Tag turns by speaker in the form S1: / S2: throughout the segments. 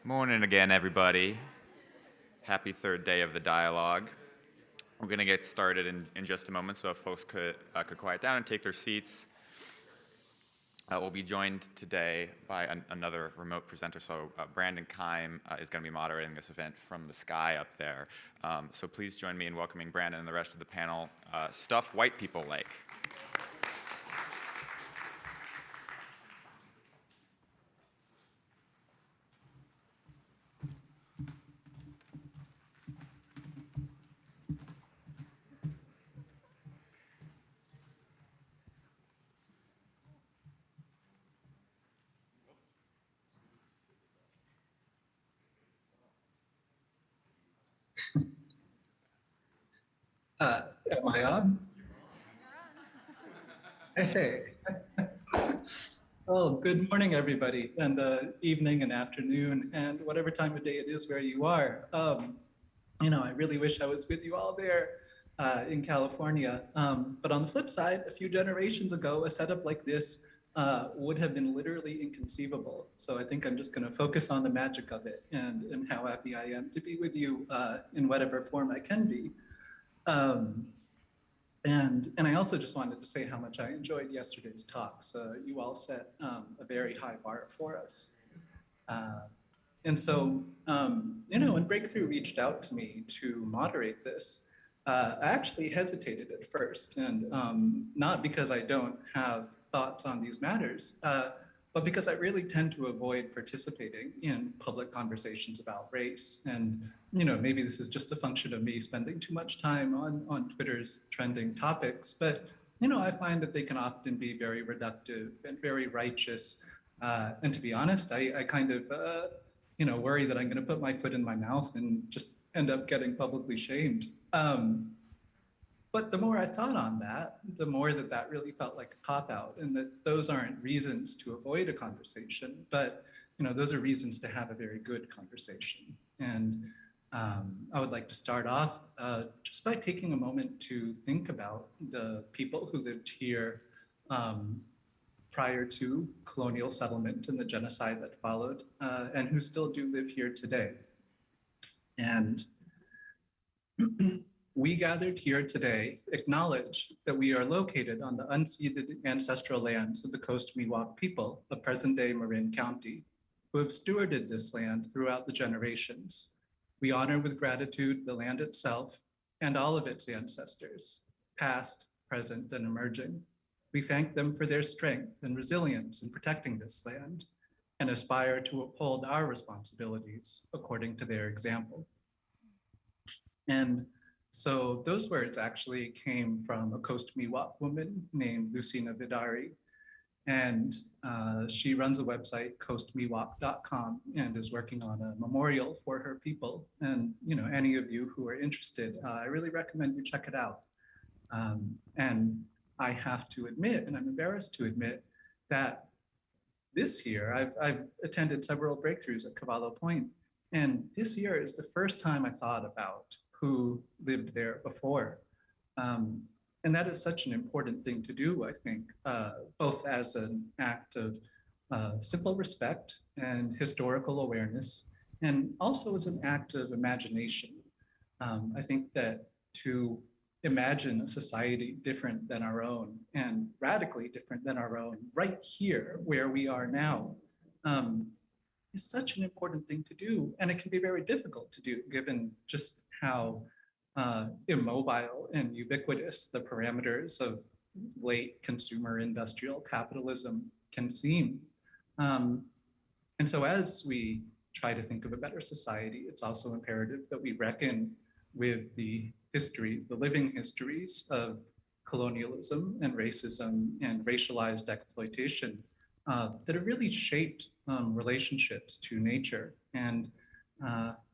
S1: Morning again, everybody. Happy third day of the dialogue. We're going to get started in just a moment, so if folks could quiet down and take their seats. We'll be joined today by another remote presenter. So Brandon Keim is going to be moderating this event from the sky up there. So please join me in welcoming Brandon and the rest of the panel. Stuff White People Like.
S2: Am I on? Hey. Oh, good morning, everybody, and evening and afternoon, and whatever time of day it is where you are. I really wish I was with you all there in California. But on the flip side, a few generations ago, a setup like this would have been literally inconceivable. So I think I'm just going to focus on the magic of it and how happy I am to be with you in whatever form I can be. Um, and I also just wanted to say how much I enjoyed yesterday's talks. You all set a very high bar for us. And so, when Breakthrough reached out to me to moderate this, I actually hesitated at first, and not because I don't have thoughts on these matters, but because I really tend to avoid participating in public conversations about race. And maybe this is just a function of me spending too much time on Twitter's trending topics, but I find that they can often be very reductive and very righteous. And to be honest, I kind of worry that I'm going to put my foot in my mouth and just end up getting publicly shamed. But the more I thought on that, the more that really felt like a cop-out, and that those aren't reasons to avoid a conversation, but those are reasons to have a very good conversation. And I would like to start off just by taking a moment to think about the people who lived here prior to colonial settlement and the genocide that followed, and who still do live here today. And we gathered here today acknowledge that we are located on the unceded ancestral lands of the Coast Miwok people of present-day Marin County, who have stewarded this land throughout the generations. We honor with gratitude the land itself and all of its ancestors, past, present, and emerging. We thank them for their strength and resilience in protecting this land and aspire to uphold our responsibilities according to their example. And so those words actually came from a Coast Miwok woman named Lucina Vidari. And she runs a website, coastmiwok.com, and is working on a memorial for her people. And any of you who are interested, I really recommend you check it out. And I have to admit, and I'm embarrassed to admit, that this year I've attended several breakthroughs at Cavallo Point, and this year is the first time I thought about who lived there before. And that is such an important thing to do, I think, both as an act of simple respect and historical awareness, and also as an act of imagination. I think that to imagine a society different than our own and radically different than our own right here where we are now is such an important thing to do. And it can be very difficult to do given just how immobile and ubiquitous the parameters of late consumer industrial capitalism can seem. And so as we try to think of a better society, it's also imperative that we reckon with the histories, the living histories of colonialism and racism and racialized exploitation that have really shaped relationships to nature. And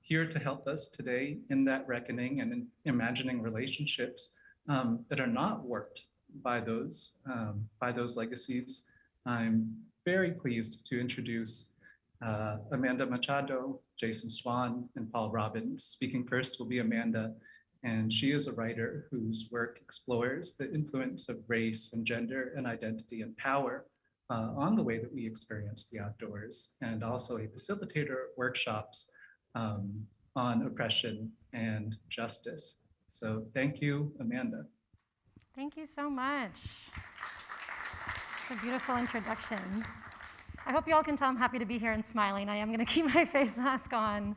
S2: here to help us today in that reckoning and in imagining relationships that are not warped by those legacies, I'm very pleased to introduce Amanda Machado, Jason Swann, and Paul Robbins. Speaking first will be Amanda, and she is a writer whose work explores the influence of race and gender and identity and power on the way that we experience the outdoors, and also a facilitator workshops on oppression and justice. So thank you, Amanda.
S3: Thank you so much. It's a beautiful introduction. I hope you all can tell I'm happy to be here and smiling. I am going to keep my face mask on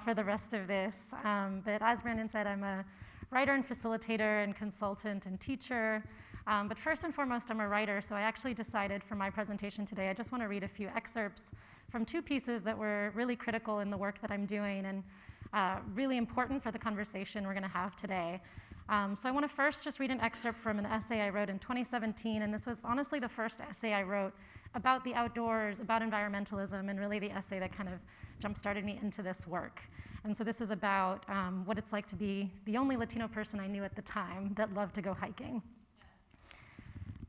S3: for the rest of this. But as Brandon said, I'm a writer and facilitator and consultant and teacher. But first and foremost, I'm a writer, so I actually decided for my presentation today, I just want to read a few excerpts from two pieces that were really critical in the work that I'm doing and really important for the conversation we're going to have today. So I want to first just read an excerpt from an essay I wrote in 2017, and this was honestly the first essay I wrote about the outdoors, about environmentalism, and really the essay that kind of jump-started me into this work. And so this is about what it's like to be the only Latino person I knew at the time that loved to go hiking.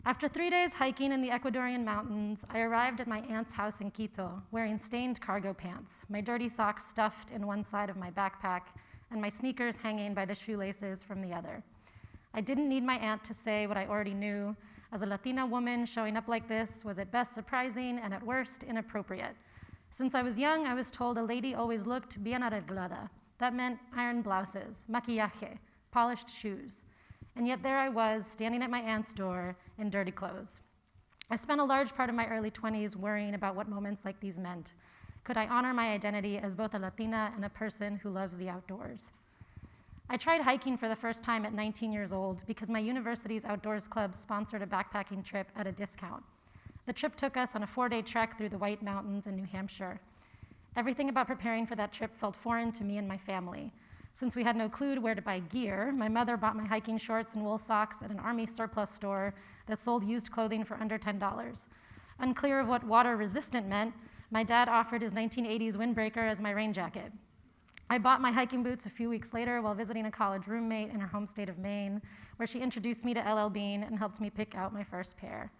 S3: After 3 days hiking in the Ecuadorian mountains, I arrived at my aunt's house in Quito, wearing stained cargo pants, my dirty socks stuffed in one side of my backpack, and my sneakers hanging by the shoelaces from the other. I didn't need my aunt to say what I already knew. As a Latina woman, showing up like this was at best surprising and at worst inappropriate. Since I was young, I was told a lady always looked bien arreglada. That meant iron blouses, maquillaje, polished shoes. And yet there I was, standing at my aunt's door in dirty clothes. I spent a large part of my early 20s worrying about what moments like these meant. Could I honor my identity as both a Latina and a person who loves the outdoors? I tried hiking for the first time at 19 years old because my university's outdoors club sponsored a backpacking trip at a discount. The trip took us on a 4-day trek through the White Mountains in New Hampshire. Everything about preparing for that trip felt foreign to me and my family. Since we had no clue where to buy gear, my mother bought my hiking shorts and wool socks at an Army surplus store that sold used clothing for under $10. Unclear of what water-resistant meant, my dad offered his 1980s windbreaker as my rain jacket. I bought my hiking boots a few weeks later while visiting a college roommate in her home state of Maine, where she introduced me to LL Bean and helped me pick out my first pair.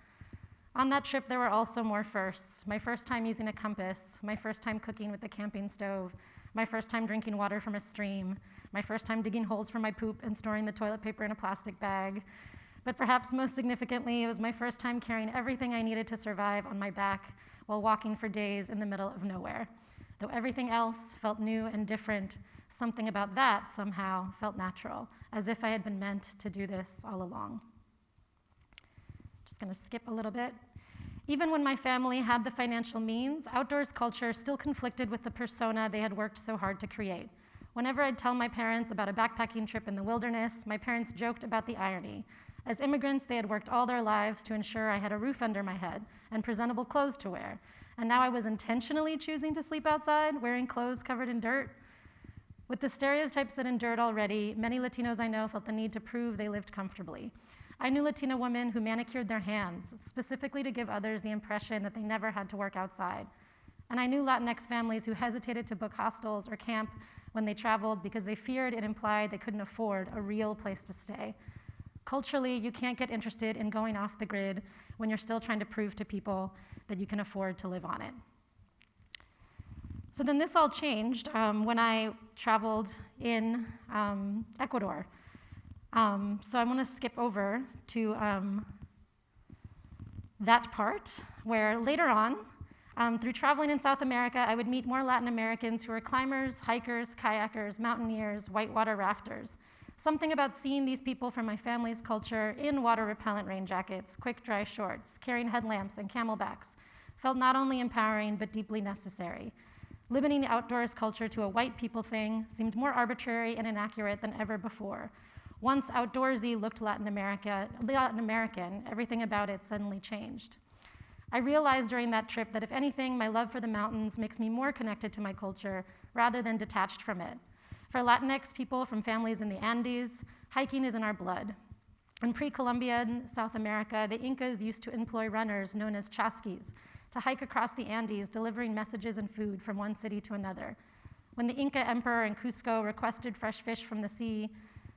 S3: On that trip, there were also more firsts. My first time using a compass, my first time cooking with a camping stove, my first time drinking water from a stream, my first time digging holes for my poop and storing the toilet paper in a plastic bag. But perhaps most significantly, it was my first time carrying everything I needed to survive on my back while walking for days in the middle of nowhere. Though everything else felt new and different, something about that somehow felt natural, as if I had been meant to do this all along. Just gonna skip a little bit. Even when my family had the financial means, outdoors culture still conflicted with the persona they had worked so hard to create. Whenever I'd tell my parents about a backpacking trip in the wilderness, my parents joked about the irony. As immigrants, they had worked all their lives to ensure I had a roof under my head and presentable clothes to wear. And now I was intentionally choosing to sleep outside, wearing clothes covered in dirt. With the stereotypes that endured already, many Latinos I know felt the need to prove they lived comfortably. I knew Latina women who manicured their hands, specifically to give others the impression that they never had to work outside. And I knew Latinx families who hesitated to book hostels or camp when they traveled because they feared it implied they couldn't afford a real place to stay. Culturally, you can't get interested in going off the grid when you're still trying to prove to people that you can afford to live on it. So then this all changed when I traveled in Ecuador. So I want to skip over to that part where later on, through traveling in South America, I would meet more Latin Americans who were climbers, hikers, kayakers, mountaineers, whitewater rafters. Something about seeing these people from my family's culture in water-repellent rain jackets, quick dry shorts, carrying headlamps and camelbacks felt not only empowering but deeply necessary. Limiting outdoors culture to a white people thing seemed more arbitrary and inaccurate than ever before. Once outdoorsy looked Latin American, everything about it suddenly changed. I realized during that trip that if anything, my love for the mountains makes me more connected to my culture rather than detached from it. For Latinx people from families in the Andes, hiking is in our blood. In pre-Columbian South America, the Incas used to employ runners known as chasquis to hike across the Andes, delivering messages and food from one city to another. When the Inca emperor in Cusco requested fresh fish from the sea,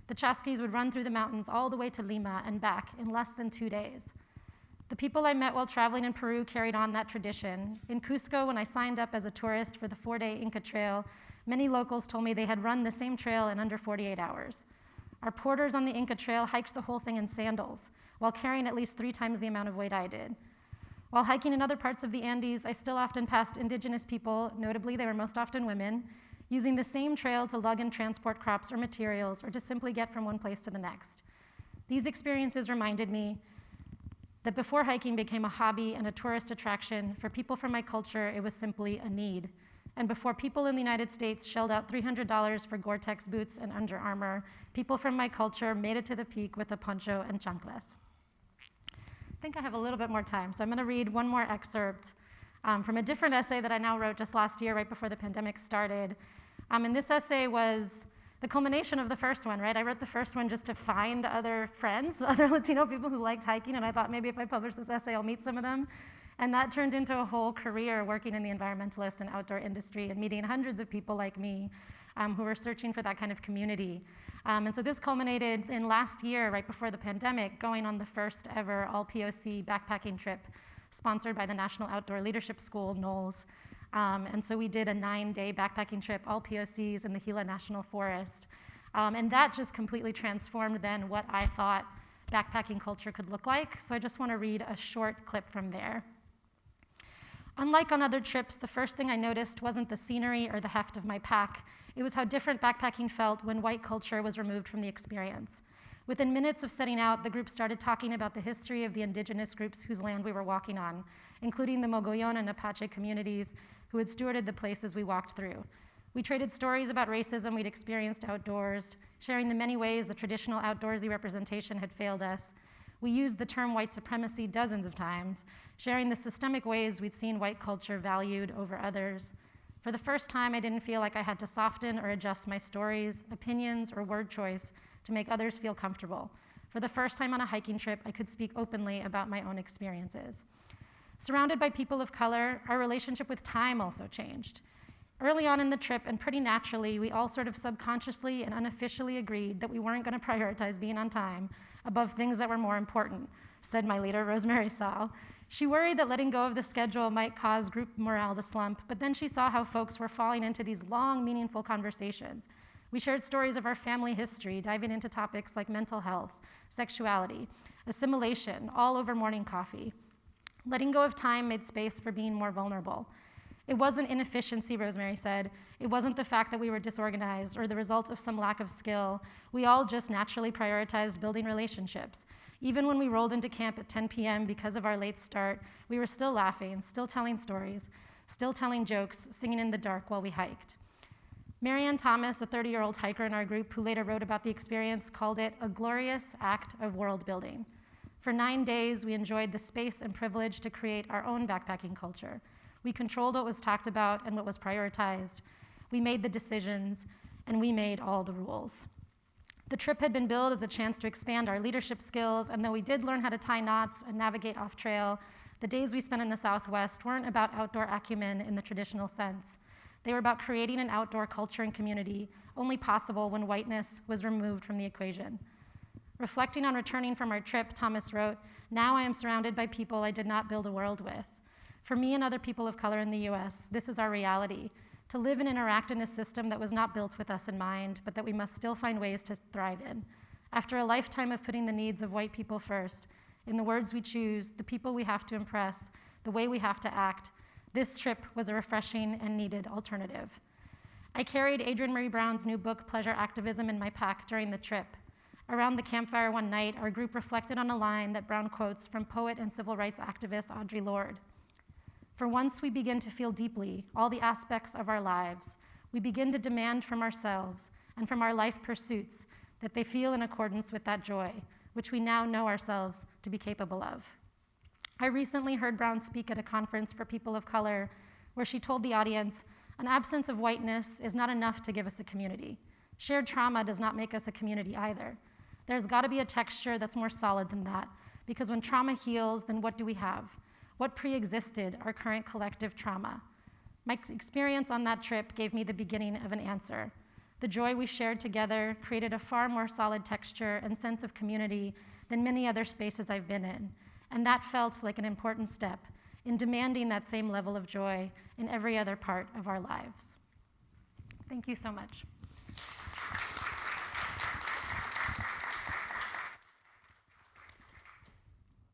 S3: the chasquis would run through the mountains all the way to Lima and back in less than 2 days. The people I met while traveling in Peru carried on that tradition. In Cusco, when I signed up as a tourist for the 4-day Inca Trail, many locals told me they had run the same trail in under 48 hours. Our porters on the Inca Trail hiked the whole thing in sandals, while carrying at least 3 times the amount of weight I did. While hiking in other parts of the Andes, I still often passed indigenous people, notably they were most often women, using the same trail to lug and transport crops or materials or to simply get from one place to the next. These experiences reminded me that before hiking became a hobby and a tourist attraction, for people from my culture, it was simply a need. And before people in the United States shelled out $300 for Gore-Tex boots and Under Armour, people from my culture made it to the peak with a poncho and chanclas. I think I have a little bit more time, so I'm going to read one more excerpt from a different essay that I now wrote just last year, right before the pandemic started. And this essay was the culmination of the first one, right? I wrote the first one just to find other friends, other Latino people who liked hiking, and I thought maybe if I publish this essay, I'll meet some of them. And that turned into a whole career working in the environmentalist and outdoor industry and meeting hundreds of people like me who were searching for that kind of community. And so this culminated in last year, right before the pandemic, going on the first ever all-POC backpacking trip sponsored by the National Outdoor Leadership School, NOLS. And so we did a 9-day backpacking trip, all POCs in the Gila National Forest. And that just completely transformed then what I thought backpacking culture could look like. So I just want to read a short clip from there. Unlike on other trips, the first thing I noticed wasn't the scenery or the heft of my pack. It was how different backpacking felt when white culture was removed from the experience. Within minutes of setting out, the group started talking about the history of the indigenous groups whose land we were walking on, including the Mogollon and Apache communities who had stewarded the places we walked through. We traded stories about racism we'd experienced outdoors, sharing the many ways the traditional outdoorsy representation had failed us. We used the term white supremacy dozens of times, sharing the systemic ways we'd seen white culture valued over others. For the first time, I didn't feel like I had to soften or adjust my stories, opinions, or word choice to make others feel comfortable. For the first time on a hiking trip, I could speak openly about my own experiences. Surrounded by people of color, our relationship with time also changed. Early on in the trip, and pretty naturally, we all sort of subconsciously and unofficially agreed that we weren't going to prioritize being on time above things that were more important, said my leader, Rosemary Saul. She worried that letting go of the schedule might cause group morale to slump, but then she saw how folks were falling into these long, meaningful conversations. We shared stories of our family history, diving into topics like mental health, sexuality, assimilation, all over morning coffee. Letting go of time made space for being more vulnerable. It wasn't inefficiency, Rosemary said. It wasn't the fact that we were disorganized or the result of some lack of skill. We all just naturally prioritized building relationships. Even when we rolled into camp at 10 p.m. because of our late start, we were still laughing, still telling stories, still telling jokes, singing in the dark while we hiked. Marianne Thomas, a 30-year-old hiker in our group who later wrote about the experience, called it a glorious act of world building. For 9 days, we enjoyed the space and privilege to create our own backpacking culture. We controlled what was talked about and what was prioritized. We made the decisions, and we made all the rules. The trip had been billed as a chance to expand our leadership skills, and though we did learn how to tie knots and navigate off-trail, the days we spent in the Southwest weren't about outdoor acumen in the traditional sense. They were about creating an outdoor culture and community, only possible when whiteness was removed from the equation. Reflecting on returning from our trip, Thomas wrote, "Now I am surrounded by people I did not build a world with. For me and other people of color in the US, this is our reality, to live and interact in a system that was not built with us in mind, but that we must still find ways to thrive in. After a lifetime of putting the needs of white people first, in the words we choose, the people we have to impress, the way we have to act, this trip was a refreshing and needed alternative." I carried Adrienne Marie Brown's new book, Pleasure Activism, in my pack during the trip. Around the campfire one night, our group reflected on a line that Brown quotes from poet and civil rights activist Audre Lorde. "For once we begin to feel deeply all the aspects of our lives, we begin to demand from ourselves and from our life pursuits that they feel in accordance with that joy, which we now know ourselves to be capable of." I recently heard Brown speak at a conference for people of color where she told the audience, "An absence of whiteness is not enough to give us a community. Shared trauma does not make us a community either. There's got to be a texture that's more solid than that, because when trauma heals, then what do we have? What pre-existed our current collective trauma? My experience on that trip gave me the beginning of an answer. The joy we shared together created a far more solid texture and sense of community than many other spaces I've been in, and that felt like an important step in demanding that same level of joy in every other part of our lives. Thank you so much.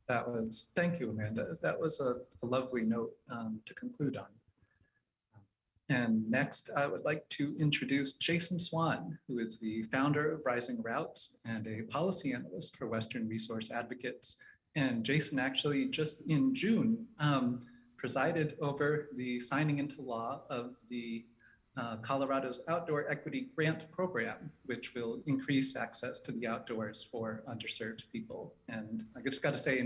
S2: Thank you, Amanda. That was a lovely note to conclude on. And next, I would like to introduce Jason Swann, who is the founder of Rising Routes and a policy analyst for Western Resource Advocates. And Jason actually just in June presided over the signing into law of the Colorado's Outdoor Equity Grant Program, which will increase access to the outdoors for underserved people. And I just got to say,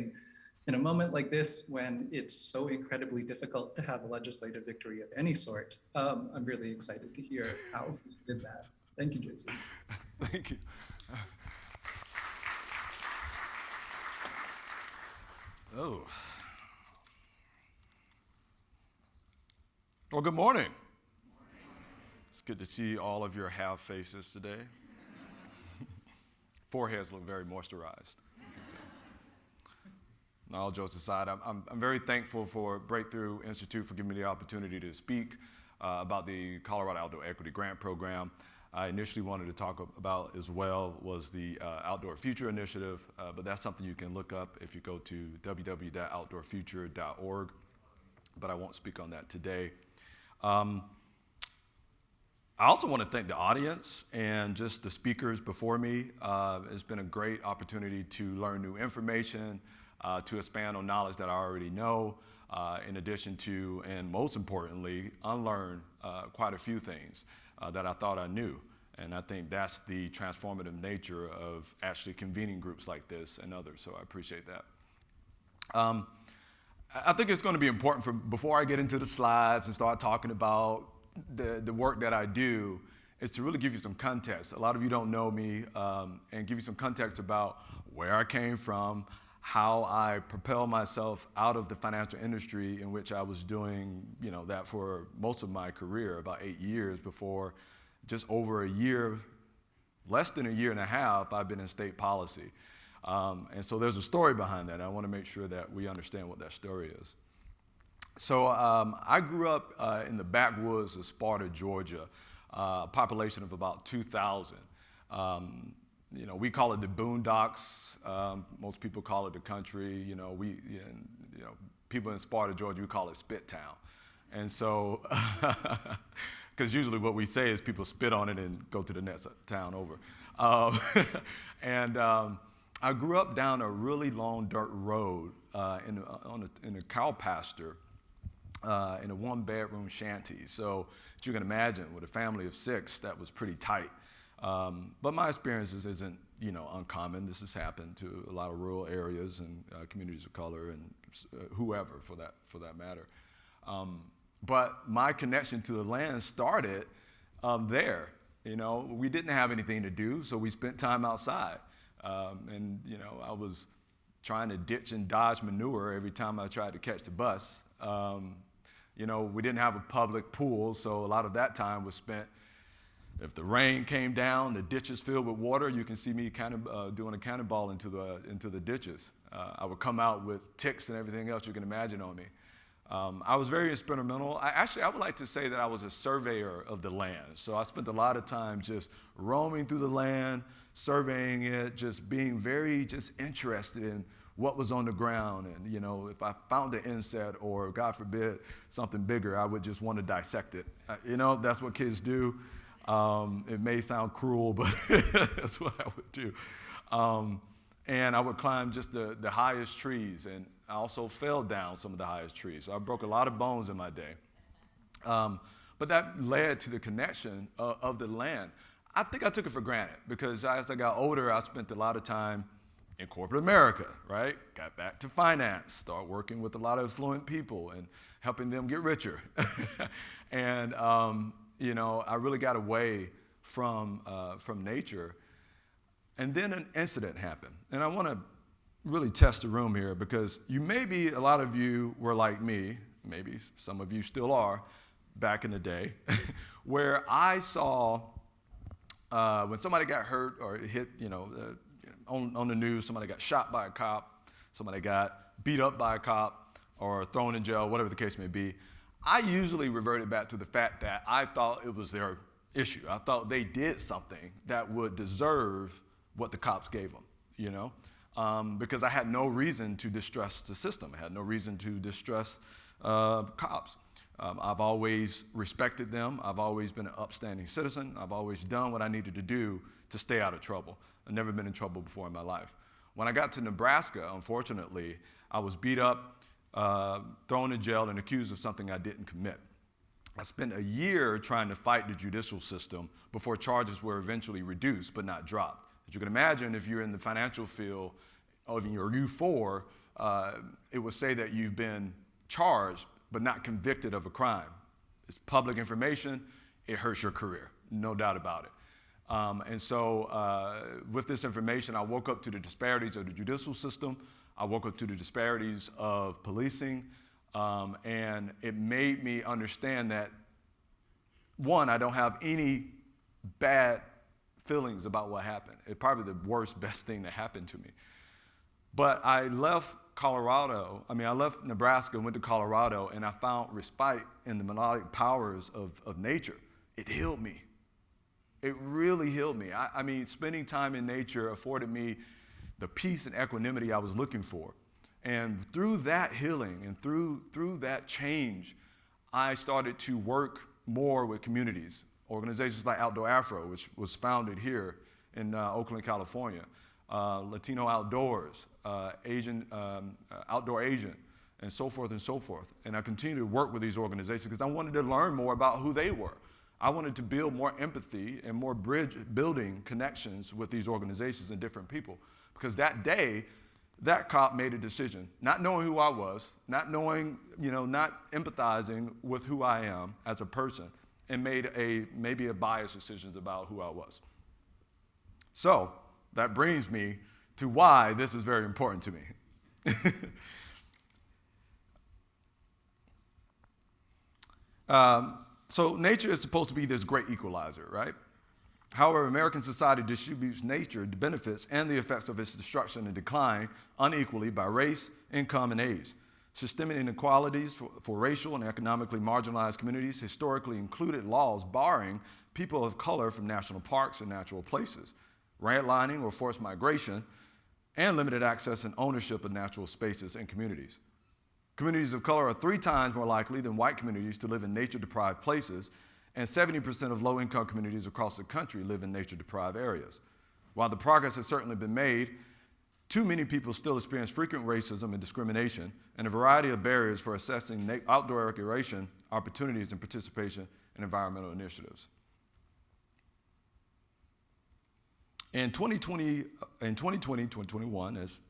S2: in a moment like this, when it's so incredibly difficult to have a legislative victory of any sort, I'm really excited to hear how he did that. Thank you, Jason.
S4: Thank you. Oh. Well, good morning. It's good to see all of your half faces today. Foreheads look very moisturized. All jokes aside, I'm very thankful for Breakthrough Institute for giving me the opportunity to speak about the Colorado Outdoor Equity Grant Program. I initially wanted to talk about as well was the Outdoor Future Initiative, but that's something you can look up if you go to www.outdoorfuture.org, but I won't speak on that today. I also want to thank the audience and just the speakers before me. It's been a great opportunity to learn new information, to expand on knowledge that I already know, in addition to, and most importantly, unlearn quite a few things that I thought I knew. And I think that's the transformative nature of actually convening groups like this and others, so I appreciate that. I think it's going to be important before I get into the slides and start talking about the work that I do, is to really give you some context. A lot of you don't know me, and give you some context about where I came from, how I propelled myself out of the financial industry in which I was doing, that for most of my career, about 8 years before, just over a year, less than a year and a half, I've been in state policy. And so there's a story behind that, and I want to make sure that we understand what that story is. So I grew up in the backwoods of Sparta, Georgia, a population of about 2,000. We call it the boondocks. Most people call it the country. People in Sparta, Georgia, we call it Spit Town. And so, because usually what we say is people spit on it and go to the next town over. I grew up down a really long dirt road in a cow pasture in a one-bedroom shanty. So, as you can imagine, with a family of 6, that was pretty tight. But my experiences isn't, uncommon. This has happened to a lot of rural areas and communities of color and whoever for that matter. But my connection to the land started there. We didn't have anything to do, so we spent time outside. I was trying to ditch and dodge manure every time I tried to catch the bus. We didn't have a public pool, so a lot of that time was spent. If the rain came down, the ditches filled with water, you can see me kind of doing a cannonball into the ditches. I would come out with ticks and everything else you can imagine on me. I was very experimental. I would like to say that I was a surveyor of the land. So I spent a lot of time just roaming through the land, surveying it, just being very interested in what was on the ground. And, if I found an insect or, God forbid, something bigger, I would just want to dissect it. That's what kids do. It may sound cruel, but that's what I would do. And I would climb just the highest trees, and I also fell down some of the highest trees. So I broke a lot of bones in my day. But that led to the connection of the land. I think I took it for granted because as I got older, I spent a lot of time in corporate America, right? Got back to finance, started working with a lot of affluent people and helping them get richer. And I really got away from nature. And then an incident happened. And I want to really test the room here because a lot of you were like me, maybe some of you still are, back in the day, where I saw when somebody got hurt or hit, on the news, somebody got shot by a cop, somebody got beat up by a cop or thrown in jail, whatever the case may be. I usually reverted back to the fact that I thought it was their issue. I thought they did something that would deserve what the cops gave them, because I had no reason to distrust the system. I had no reason to distrust cops. I've always respected them. I've always been an upstanding citizen. I've always done what I needed to do to stay out of trouble. I've never been in trouble before in my life. When I got to Nebraska, unfortunately, I was beat up, thrown in jail, and accused of something I didn't commit. I spent a year trying to fight the judicial system before charges were eventually reduced but not dropped. As you can imagine, if you're in the financial field of your U4, it would say that you've been charged but not convicted of a crime. It's public information. It hurts your career, no doubt about it. And so with this information, I woke up to the disparities of the judicial system. I woke up to the disparities of policing. And it made me understand that, one, I don't have any bad feelings about what happened. It's probably the worst, best thing that happened to me. But I left I left Nebraska and went to Colorado, and I found respite in the melodic powers of nature. It healed me. It really healed me. I mean, spending time in nature afforded me the peace and equanimity I was looking for. And through that healing and through that change, I started to work more with communities. Organizations like Outdoor Afro, which was founded here in Oakland, California, Latino Outdoors, Outdoor Asian, and so forth and so forth. And I continue to work with these organizations because I wanted to learn more about who they were. I wanted to build more empathy and more building connections with these organizations and different people. Because that day, that cop made a decision, not knowing who I was, not knowing, not empathizing with who I am as a person, and made maybe a biased decisions about who I was. So that brings me to why this is very important to me. So nature is supposed to be this great equalizer, right? However, American society distributes nature, the benefits, and the effects of its destruction and decline unequally by race, income, and age. Systemic inequalities for racial and economically marginalized communities historically included laws barring people of color from national parks and natural places, redlining or forced migration, and limited access and ownership of natural spaces and communities. Communities of color are 3 times more likely than white communities to live in nature-deprived places, and 70% of low-income communities across the country live in nature-deprived areas. While the progress has certainly been made, too many people still experience frequent racism and discrimination and a variety of barriers for accessing outdoor recreation, opportunities, and participation in environmental initiatives. In 2021, as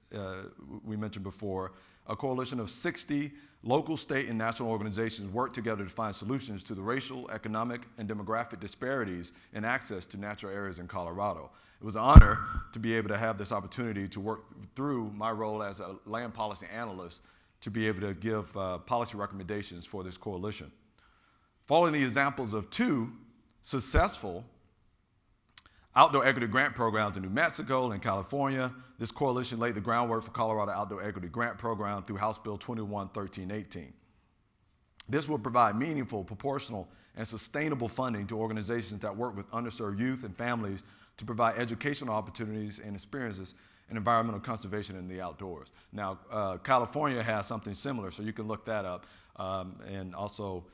S4: we mentioned before, a coalition of 60 local, state, and national organizations worked together to find solutions to the racial, economic, and demographic disparities in access to natural areas in Colorado. It was an honor to be able to have this opportunity to work through my role as a land policy analyst to be able to give policy recommendations for this coalition. Following the examples of 2 successful outdoor equity grant programs in New Mexico and California, this coalition laid the groundwork for Colorado Outdoor Equity Grant Program through House Bill 211318. This will provide meaningful, proportional, and sustainable funding to organizations that work with underserved youth and families to provide educational opportunities and experiences in environmental conservation in the outdoors. Now, California has something similar, so you can look that up. And also,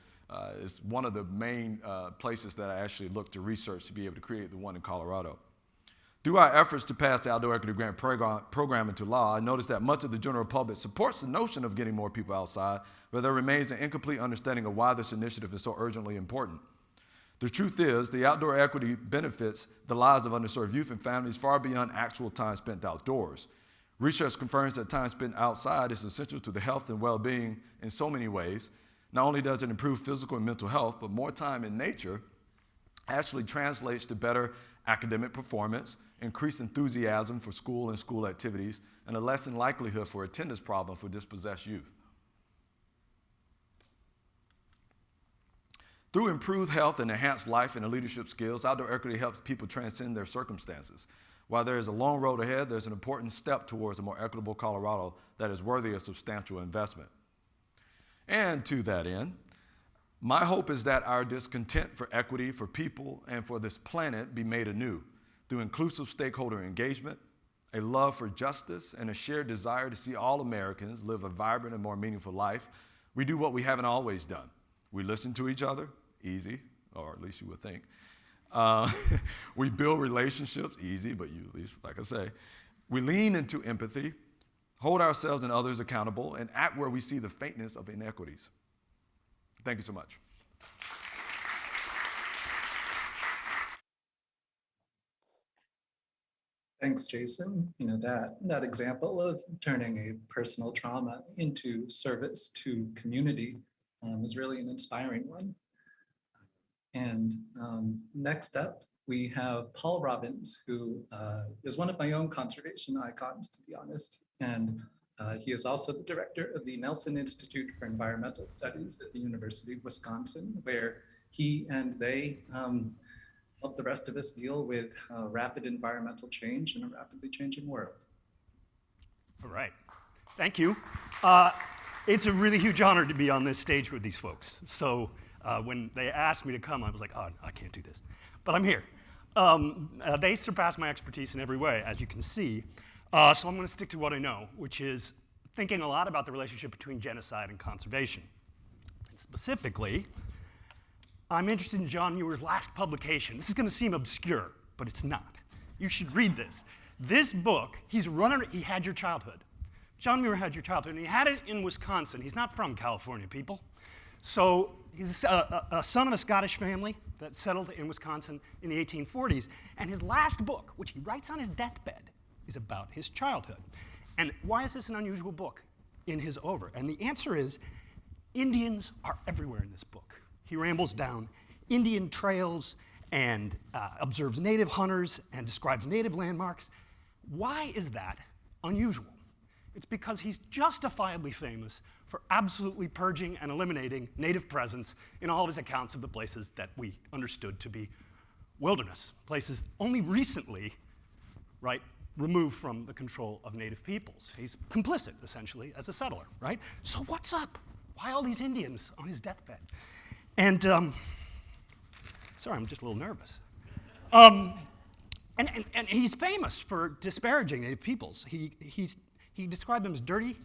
S4: it's one of the main places that I actually looked to research to be able to create the one in Colorado. Through our efforts to pass the Outdoor Equity Grant program into law, I noticed that much of the general public supports the notion of getting more people outside, but there remains an incomplete understanding of why this initiative is so urgently important. The truth is, the outdoor equity benefits the lives of underserved youth and families far beyond actual time spent outdoors. Research confirms that time spent outside is essential to the health and well-being in so many ways. Not only does it improve physical and mental health, but more time in nature actually translates to better academic performance, increased enthusiasm for school and school activities, and a lessened likelihood for attendance problems for dispossessed youth. Through improved health and enhanced life and leadership skills, outdoor equity helps people transcend their circumstances. While there is a long road ahead, there's an important step towards a more equitable Colorado that is worthy of substantial investment. And to that end, my hope is that our discontent for equity, for people, and for this planet be made anew through inclusive stakeholder engagement, a love for justice, and a shared desire to see all Americans live a vibrant and more meaningful life, we do what we haven't always done. We listen to each other, easy, or at least you would think. We build relationships, easy, but you at least, like I say. We lean into empathy, hold ourselves and others accountable, and act where we see the faintness of inequities. Thank you so much.
S2: Thanks, Jason. You know, that example of turning a personal trauma into service to community is really an inspiring one. And next up, we have Paul Robbins, who is one of my own conservation icons, to be honest. And he is also the director of the Nelson Institute for Environmental Studies at the University of Wisconsin, where he and they help the rest of us deal with rapid environmental change in a rapidly changing world.
S5: All right, thank you. It's a really huge honor to be on this stage with these folks. So when they asked me to come, I was like, oh, I can't do this, but I'm here. They surpass my expertise in every way, as you can see. So I'm gonna stick to what I know, which is thinking a lot about the relationship between genocide and conservation. And specifically, I'm interested in John Muir's last publication. This is gonna seem obscure, but it's not. You should read this. This book, he had your childhood. John Muir had your childhood, and he had it in Wisconsin. He's not from California, people. So he's a son of a Scottish family that settled in Wisconsin in the 1840s. And his last book, which he writes on his deathbed, is about his childhood. And why is this an unusual book in his over? And the answer is, Indians are everywhere in this book. He rambles down Indian trails and observes native hunters and describes native landmarks. Why is that unusual? It's because he's justifiably famous for absolutely purging and eliminating native presence in all of his accounts of the places that we understood to be wilderness, places only recently, right, removed from the control of native peoples. He's complicit, essentially, as a settler, right? So what's up? Why all these Indians on his deathbed? And, sorry, I'm just a little nervous. And he's famous for disparaging native peoples. He described them as dirty,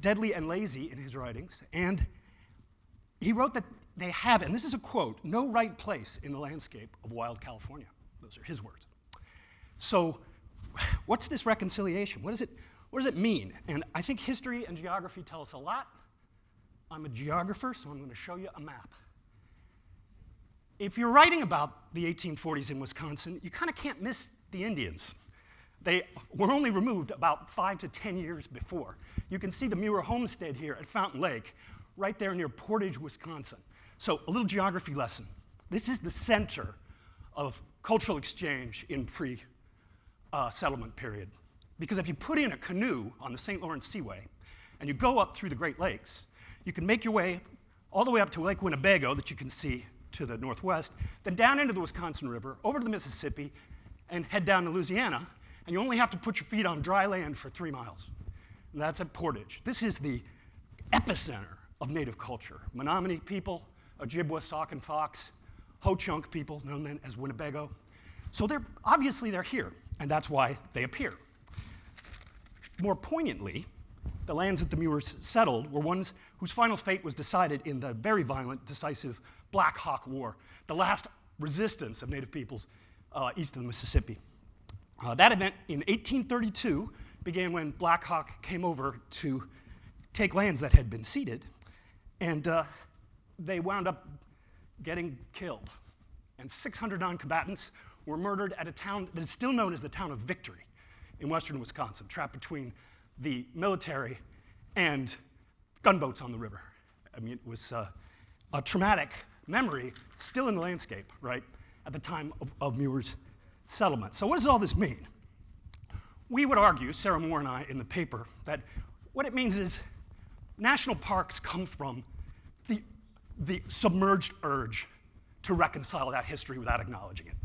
S5: deadly, and lazy in his writings. And he wrote that they have, and this is a quote, no right place in the landscape of wild California. Those are his words. So what's this reconciliation? What does it mean? And I think history and geography tell us a lot. I'm a geographer, so I'm going to show you a map. If you're writing about the 1840s in Wisconsin, you kind of can't miss the Indians. They were only removed about 5 to 10 years before. You can see the Muir homestead here at Fountain Lake, right there near Portage, Wisconsin. So a little geography lesson. This is the center of cultural exchange in pre-settlement period. Because if you put in a canoe on the St. Lawrence Seaway, and you go up through the Great Lakes, you can make your way all the way up to Lake Winnebago that you can see to the northwest, then down into the Wisconsin River, over to the Mississippi, and head down to Louisiana, and you only have to put your feet on dry land for 3 miles. And that's at Portage. This is the epicenter of native culture. Menominee people, Ojibwa, Sauk and Fox, Ho-Chunk people, known then as Winnebago. So obviously they're here, and that's why they appear. More poignantly, the lands that the Muirs settled were ones whose final fate was decided in the very violent, decisive Black Hawk War, the last resistance of native peoples east of the Mississippi. That event in 1832 began when Black Hawk came over to take lands that had been ceded, and they wound up getting killed. And 600 non-combatants were murdered at a town that is still known as the town of Victory in western Wisconsin, trapped between the military and gunboats on the river. I mean, it was a traumatic memory still in the landscape, right, at the time of Muir's settlement. So what does all this mean? We would argue, Sarah Moore and I in the paper, that what it means is national parks come from the submerged urge to reconcile that history without acknowledging it.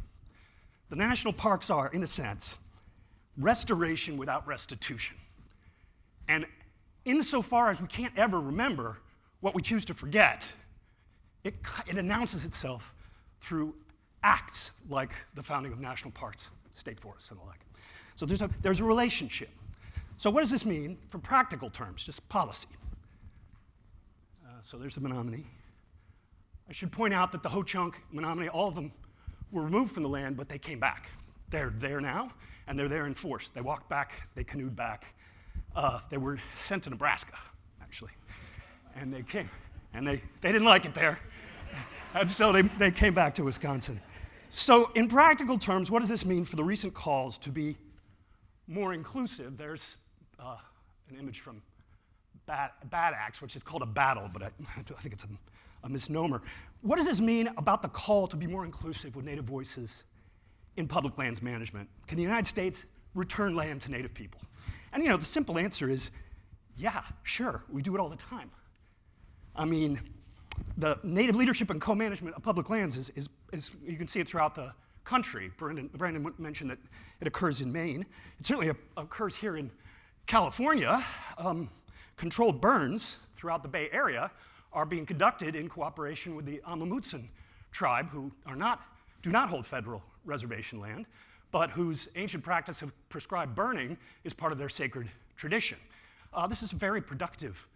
S5: The national parks are, in a sense, restoration without restitution. And insofar as we can't ever remember what we choose to forget, it announces itself through acts like the founding of national parks, state forests, and the like. So there's a relationship. So what does this mean for practical terms, just policy? So there's the Menominee. I should point out that the Ho-Chunk, Menominee, all of them were removed from the land, but they came back. They're there now, and they're there in force. They walked back, they canoed back. They were sent to Nebraska, actually. And they came, and they didn't like it there. And so they came back to Wisconsin. So in practical terms, what does this mean for the recent calls to be more inclusive? There's an image from Bad Axe, which is called a battle, but I think it's a misnomer. What does this mean about the call to be more inclusive with Native voices in public lands management? Can the United States return land to Native people? And the simple answer is, yeah, sure, we do it all the time. I mean, the Native leadership and co-management of public lands is you can see it throughout the country. Brandon mentioned that it occurs in Maine. It certainly occurs here in California. Controlled burns throughout the Bay Area are being conducted in cooperation with the Amamutsan tribe, who do not hold federal reservation land, but whose ancient practice of prescribed burning is part of their sacred tradition. This is a very productive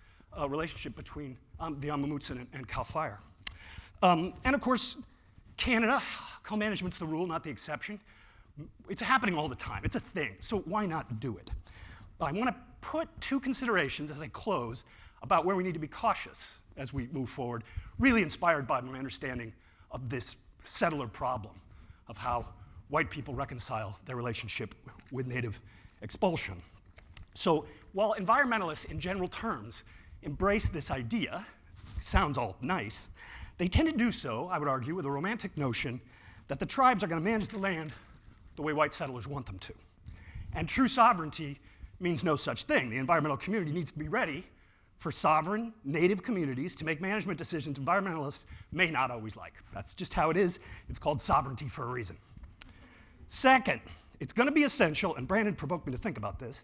S5: relationship between the Amamutsan and CAL FIRE. And of course, Canada, co-management's the rule, not the exception. It's happening all the time. It's a thing. So why not do it? I want to put two considerations as I close about where we need to be cautious as we move forward, really inspired by my understanding of this settler problem of how white people reconcile their relationship with Native expulsion. So while environmentalists in general terms embrace this idea, sounds all nice, they tend to do so, I would argue, with a romantic notion that the tribes are going to manage the land the way white settlers want them to. And true sovereignty means no such thing. The environmental community needs to be ready for sovereign Native communities to make management decisions environmentalists may not always like. That's just how it is. It's called sovereignty for a reason. Second, it's going to be essential, and Brandon provoked me to think about this,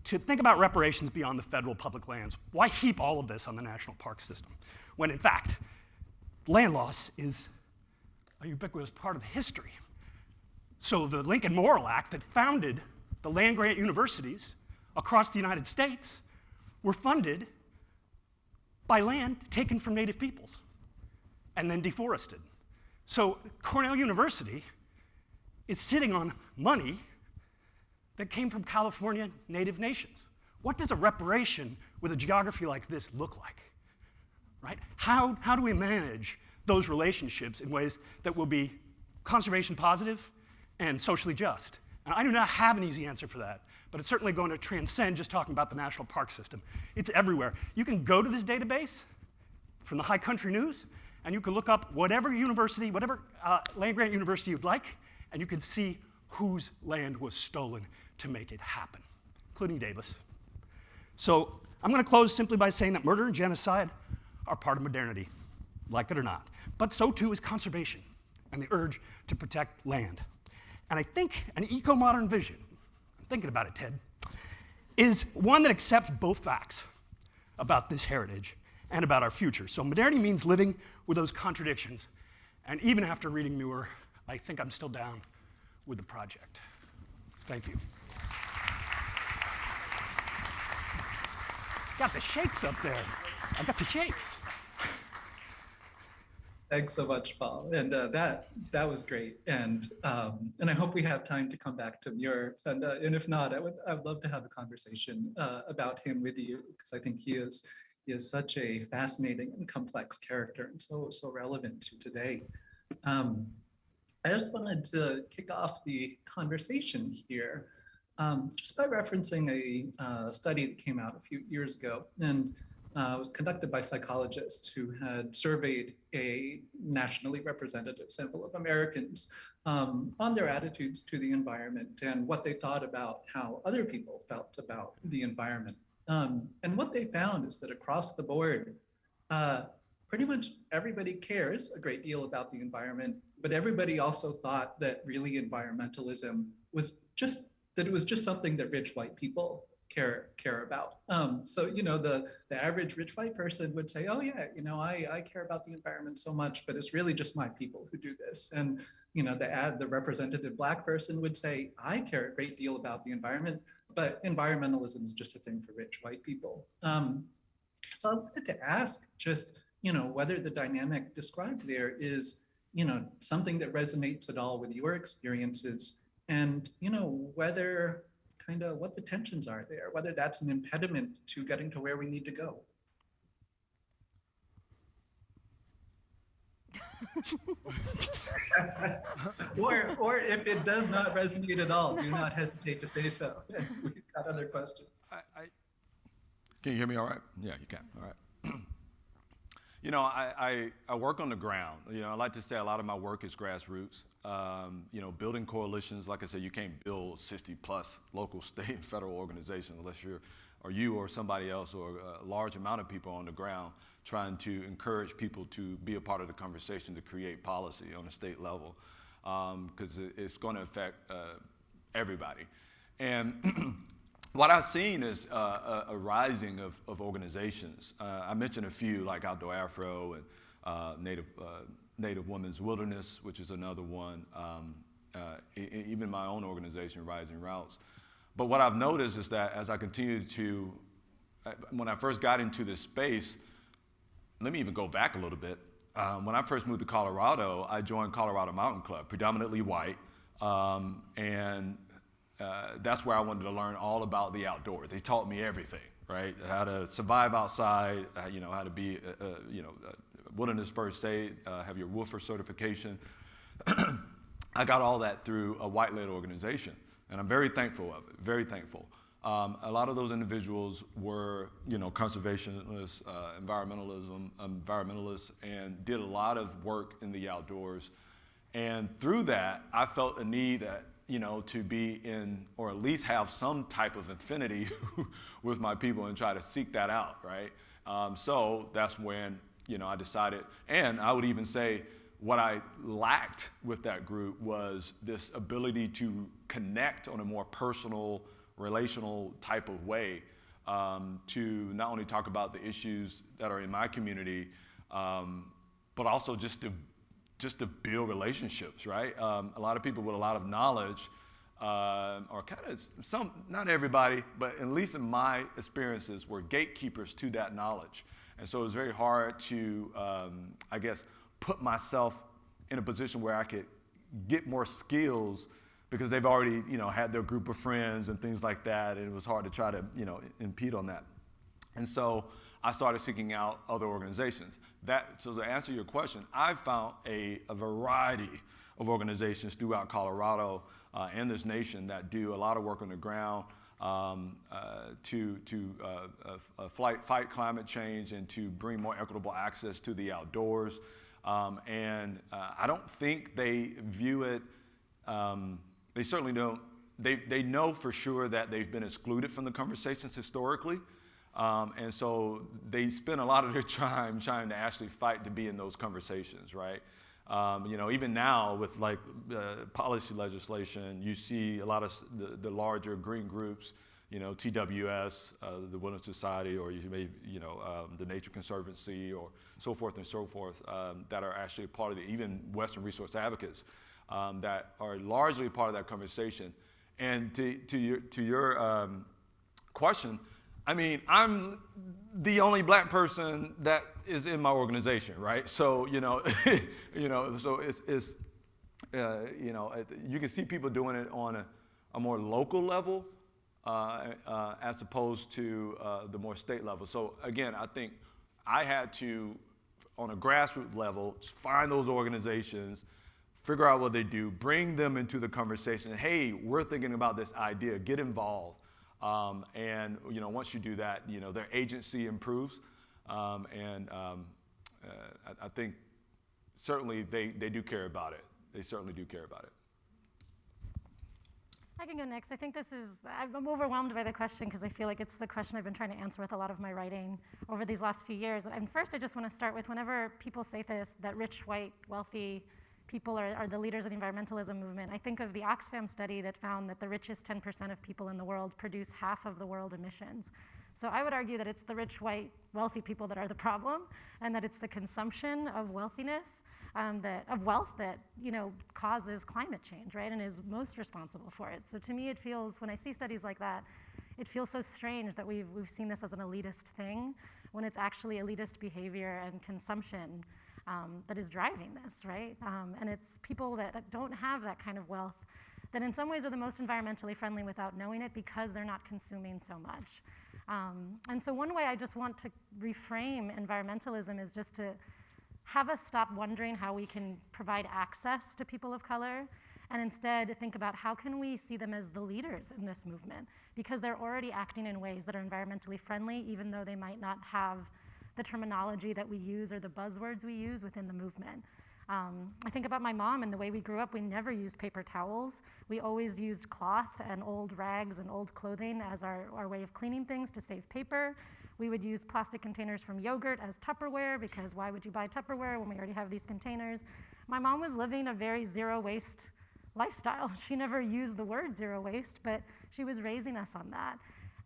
S5: to think about reparations beyond the federal public lands. Why heap all of this on the national park system when, in fact, land loss is a ubiquitous part of history? So the Lincoln Morrill Act that founded the land-grant universities across the United States were funded by land taken from Native peoples and then deforested. So Cornell University is sitting on money that came from California Native nations. What does a reparation with a geography like this look like? Right? How do we manage those relationships in ways that will be conservation positive and socially just? And I do not have an easy answer for that, but it's certainly going to transcend just talking about the national park system. It's everywhere. You can go to this database from the High Country News, and you can look up whatever university, whatever land-grant university you'd like, and you can see whose land was stolen to make it happen, including Davis. So I'm going to close simply by saying that murder and genocide are part of modernity, like it or not. But so too is conservation and the urge to protect land. And I think an eco-modern vision, I'm thinking about it, Ted, is one that accepts both facts about this heritage and about our future. So modernity means living with those contradictions. And even after reading Muir, I think I'm still down with the project. Thank you. Got the shakes up there. I got the shakes.
S2: Thanks so much, Paul. And that was great. And I hope we have time to come back to Muir. And if not, I would love to have a conversation about him with you, because I think he is such a fascinating and complex character and so relevant to today. I just wanted to kick off the conversation here just by referencing a study that came out a few years ago, and was conducted by psychologists who had surveyed a nationally representative sample of Americans on their attitudes to the environment and what they thought about how other people felt about the environment. And what they found is that across the board, pretty much everybody cares a great deal about the environment, but everybody also thought that really environmentalism was just something that rich white people care about. So, the average rich white person would say, oh yeah, I care about the environment so much, but it's really just my people who do this. And, the representative Black person would say, I care a great deal about the environment, but environmentalism is just a thing for rich white people. So I wanted to ask just, whether the dynamic described there is, something that resonates at all with your experiences, and, whether what the tensions are there, whether that's an impediment to getting to where we need to go. or if it does not resonate at all, do not hesitate to say so. We've got other questions.
S4: Can you hear me all right? Yeah, you can. All right. I work on the ground. I like to say a lot of my work is grassroots. Building coalitions. Like I said, you can't build 60+ local, state, and federal organizations unless you or somebody else or a large amount of people on the ground trying to encourage people to be a part of the conversation to create policy on a state level, because it's going to affect everybody. And what I've seen is a rising of organizations. I mentioned a few, like Outdoor Afro and Native Women's Wilderness, which is another one, even my own organization, Rising Routes. But what I've noticed is that as I continue when I first got into this space, let me even go back a little bit. When I first moved to Colorado, I joined Colorado Mountain Club, predominantly white, and that's where I wanted to learn all about the outdoors. They taught me everything, right? How to survive outside, how to be, wilderness first aid, have your woofer certification. I got all that through a white-led organization, and I'm very thankful of it, very thankful. A lot of those individuals were, conservationists, environmentalists, and did a lot of work in the outdoors. And through that, I felt a need that, to be in, or at least have some type of affinity with my people and try to seek that out, right? So that's when, I decided, and I would even say what I lacked with that group was this ability to connect on a more personal, relational type of way, to not only talk about the issues that are in my community, but also just to build relationships, right? A lot of people with a lot of knowledge, or kind of some, not everybody, but at least in my experiences, were gatekeepers to that knowledge. And so it was very hard to, put myself in a position where I could get more skills because they've already, had their group of friends and things like that, and it was hard to try to, impede on that. And so I started seeking out other organizations. So to answer your question, I've found a variety of organizations throughout Colorado and this nation that do a lot of work on the ground to fight climate change and to bring more equitable access to the outdoors. And I don't think they view it, they certainly don't, they know for sure that they've been excluded from the conversations historically. And so they spend a lot of their time trying to actually fight to be in those conversations, right? Even now with policy legislation, you see a lot of the larger green groups, TWS, the Wilderness Society, or you may, the Nature Conservancy, or so forth and so forth, that are actually part of even Western Resource Advocates, that are largely part of that conversation. And to your question, I mean, I'm the only Black person that is in my organization, right? So, so it's you can see people doing it on a more local level as opposed to the more state level. So again, I think I had to, on a grassroots level, find those organizations, figure out what they do, bring them into the conversation. Hey, we're thinking about this idea, get involved. And once you do that, their agency improves. I think certainly they do care about it. They certainly do care about it.
S3: I can go next. I think I'm overwhelmed by the question because I feel like it's the question I've been trying to answer with a lot of my writing over these last few years. And first, I just want to start with whenever people say this, that rich, white, wealthy, people are the leaders of the environmentalism movement, I think of the Oxfam study that found that the richest 10% of people in the world produce half of the world emissions. So I would argue that it's the rich, white, wealthy people that are the problem, and that it's the consumption of wealthiness, of wealth that causes climate change, right, and is most responsible for it. So to me, it feels, when I see studies like that, it feels so strange that we've seen this as an elitist thing, when it's actually elitist behavior and consumption that is driving this, right? And it's people that don't have that kind of wealth that in some ways are the most environmentally friendly without knowing it because they're not consuming so much. And so one way I just want to reframe environmentalism is just to have us stop wondering how we can provide access to people of color, and instead think about how can we see them as the leaders in this movement, because they're already acting in ways that are environmentally friendly, even though they might not have the terminology that we use or the buzzwords we use within the movement. I think about my mom and the way we grew up. We never used paper towels. We always used cloth and old rags and old clothing as our way of cleaning things to save paper. We would use plastic containers from yogurt as Tupperware, because why would you buy Tupperware when we already have these containers? My mom was living a very zero waste lifestyle. She never used the word zero waste, but she was raising us on that.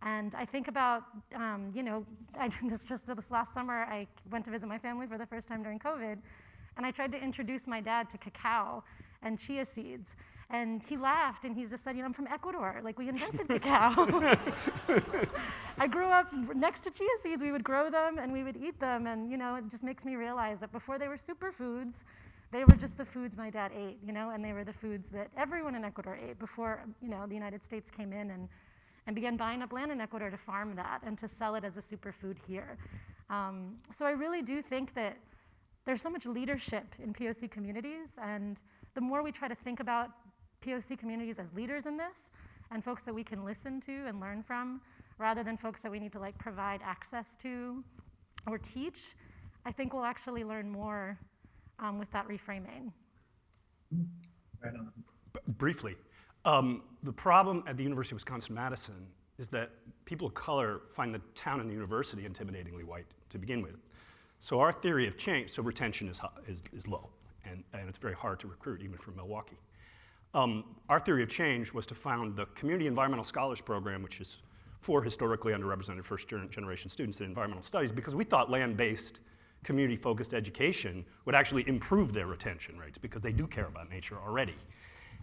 S3: And I think about, I did this just this last summer. I went to visit my family for the first time during COVID, and I tried to introduce my dad to cacao and chia seeds. And he laughed, and he just said, I'm from Ecuador. Like, we invented cacao. I grew up next to chia seeds. We would grow them, and we would eat them. And, it just makes me realize that before they were superfoods, they were just the foods my dad ate, and they were the foods that everyone in Ecuador ate before, the United States came in and began buying up land in Ecuador to farm that and to sell it as a superfood here. So I really do think that there's so much leadership in POC communities, and the more we try to think about POC communities as leaders in this, and folks that we can listen to and learn from, rather than folks that we need to provide access to or teach, I think we'll actually learn more with that reframing.
S2: Right on.
S5: Briefly, the problem at the University of Wisconsin-Madison is that people of color find the town and the university intimidatingly white to begin with. So our theory of change, so retention is low, and it's very hard to recruit, even from Milwaukee. Our theory of change was to found the Community Environmental Scholars Program, which is for historically underrepresented first-generation students in environmental studies, because we thought land-based, community-focused education would actually improve their retention rates, because they do care about nature already.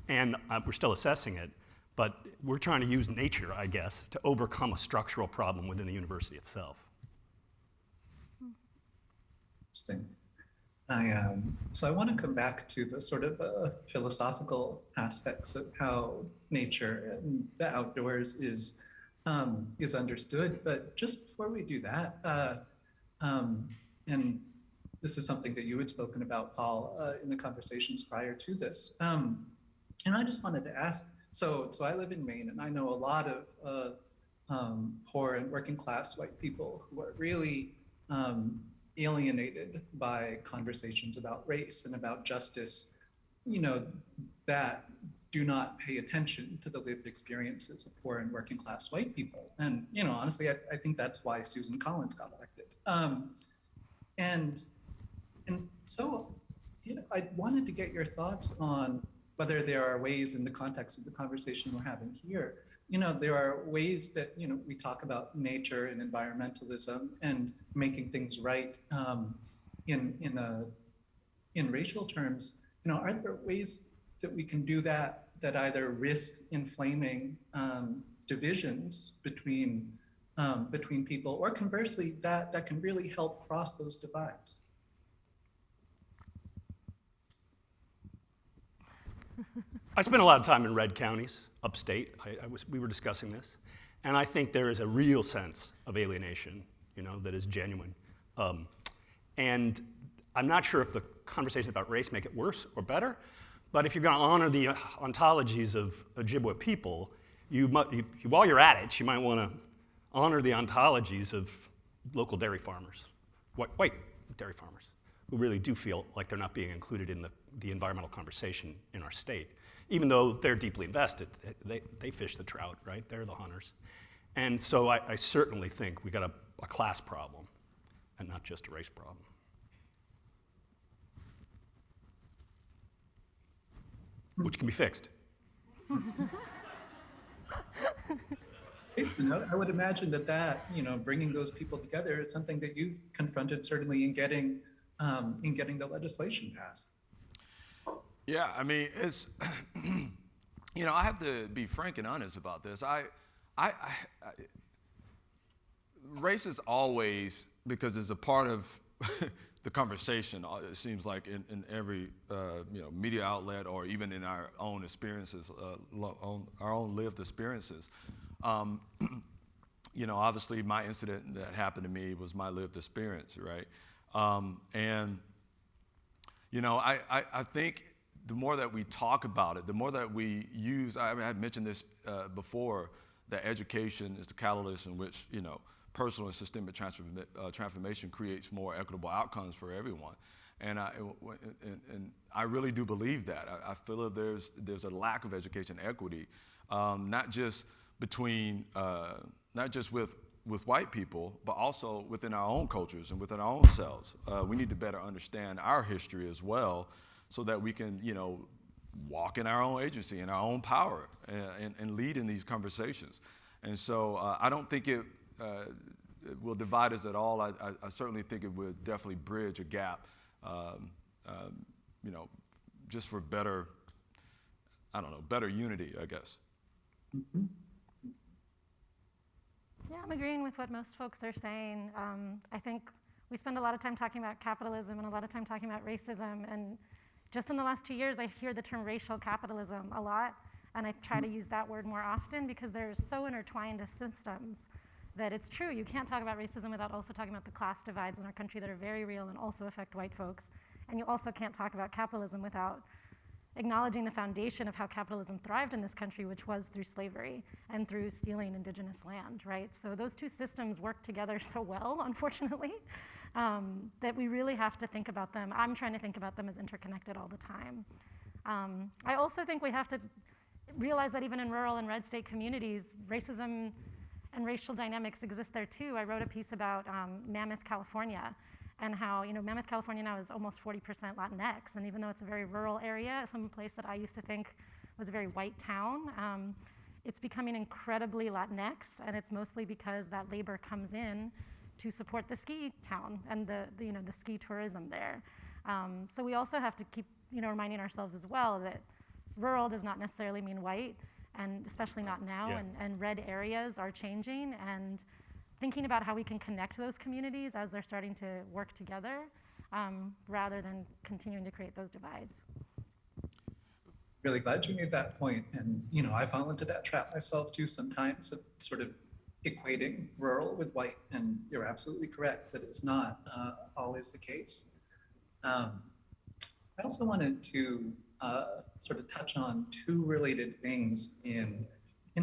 S5: And we're still assessing it, but we're trying to use nature, I guess, to overcome a structural problem within the university itself.
S2: Interesting. So I want to come back to the sort of philosophical aspects of how nature and the outdoors is understood. But just before we do that, and this is something that you had spoken about, Paul, in the conversations prior to this. And I just wanted to ask, so I live in Maine, and I know a lot of poor and working class white people who are really alienated by conversations about race and about justice, that do not pay attention to the lived experiences of poor and working class white people. And, honestly, I think that's why Susan Collins got elected. And so, I wanted to get your thoughts on whether there are ways in the context of the conversation we're having here, there are ways that, we talk about nature and environmentalism and making things right in racial terms. Are there ways that we can do that either risk inflaming divisions between people, or conversely, that can really help cross those divides?
S5: I spent a lot of time in red counties, upstate. We were discussing this. And I think there is a real sense of alienation, that is genuine. And I'm not sure if the conversation about race make it worse or better, but if you're going to honor the ontologies of Ojibwe people, while you're at it, you might want to honor the ontologies of local dairy farmers, white dairy farmers, who really do feel like they're not being included in the environmental conversation in our state, even though they're deeply invested. They fish the trout, right? They're the hunters. And so I certainly think we got a class problem and not just a race problem. which can be fixed.
S2: Jason, I would imagine that bringing those people together is something that you've confronted certainly in getting the legislation passed.
S4: Yeah, I mean, it's, I have to be frank and honest about this. Race is always, because it's a part of the conversation, it seems like in every media outlet or even in our own experiences, our own lived experiences. Obviously my incident that happened to me was my lived experience, right? I think the more that we talk about it, the more that we use, I had mentioned this before, that education is the catalyst in which, personal and systemic transformation creates more equitable outcomes for everyone. And I really do believe that. I feel that there's a lack of education equity, not just between, not just with white people, but also within our own cultures and within our own selves. We need to better understand our history as well, so that we can, walk in our own agency and our own power and lead in these conversations. And so I don't think it will divide us at all. I certainly think it would definitely bridge a gap, just for better unity, I guess.
S2: Mm-hmm.
S3: Yeah, I'm agreeing with what most folks are saying. I think we spend a lot of time talking about capitalism and a lot of time talking about racism, and just in the last 2 years, I hear the term racial capitalism a lot, and I try to use that word more often because they're so intertwined as systems that it's true. You can't talk about racism without also talking about the class divides in our country that are very real and also affect white folks. And you also can't talk about capitalism without acknowledging the foundation of how capitalism thrived in this country, which was through slavery and through stealing indigenous land, right? So those two systems work together so well, unfortunately, that we really have to think about them. I'm trying to think about them as interconnected all the time. I also think we have to realize that even in rural and red state communities, racism and racial dynamics exist there too. I wrote a piece about Mammoth, California, and how Mammoth, California now is almost 40% Latinx, and even though it's a very rural area, some place that I used to think was a very white town, it's becoming incredibly Latinx, and it's mostly because that labor comes in to support the ski town and the ski tourism there. So we also have to keep reminding ourselves as well that rural does not necessarily mean white, and especially not now,
S5: Yeah.
S3: and red areas are changing, and thinking about how we can connect those communities as they're starting to work together, rather than continuing to create those divides.
S2: Really glad you made that point. And, I fall into that trap myself too sometimes, of sort of equating rural with white. And you're absolutely correct that it's not always the case. I also wanted to sort of touch on two related things in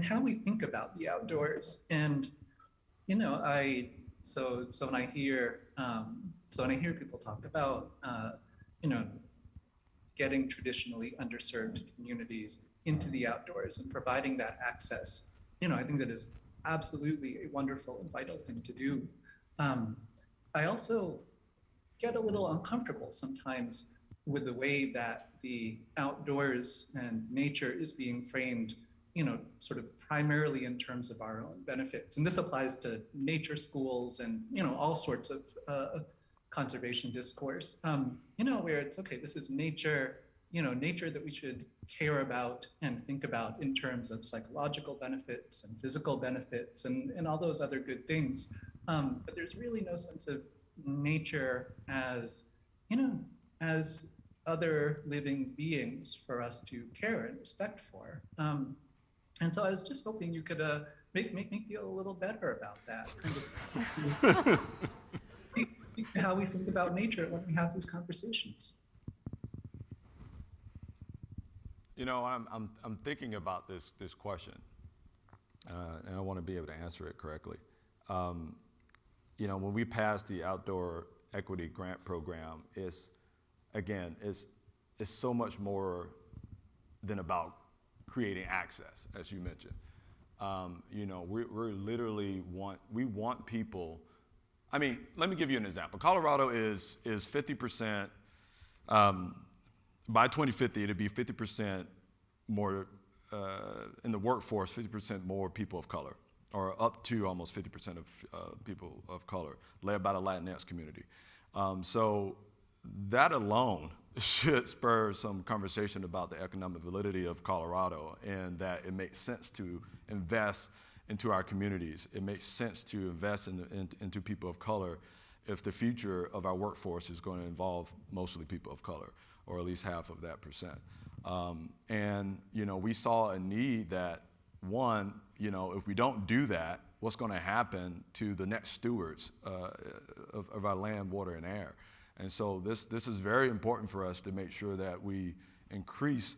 S2: how we think about the outdoors. And so when I hear people talk about getting traditionally underserved communities into the outdoors and providing that access, I think that is absolutely a wonderful and vital thing to do. I also get a little uncomfortable sometimes with the way that the outdoors and nature is being framed, sort of primarily in terms of our own benefits. And this applies to nature schools and, all sorts of conservation discourse, where it's, okay, this is nature, nature that we should care about and think about in terms of psychological benefits and physical benefits and all those other good things. But there's really no sense of nature as, as other living beings for us to care and respect for. And so I was just hoping you could make me feel a little better about that kind of stuff. Speak to how we think about nature when we have these conversations.
S4: I'm thinking about this question, and I want to be able to answer it correctly. When we passed the Outdoor Equity Grant Program, it's so much more than about creating access, as you mentioned. We're literally want people. I mean, let me give you an example. Colorado is 50%. By 2050, it'll be 50% more, in the workforce, 50% more people of color, or up to almost 50% of people of color, led by the Latinx community. So that alone should spur some conversation about the economic validity of Colorado, and that it makes sense to invest into our communities. It makes sense to invest into people of color if the future of our workforce is going to involve mostly people of color, or at least half of that percent. And we saw a need that, one, if we don't do that, what's going to happen to the next stewards of our land, water, and air? And so this is very important for us to make sure that we increase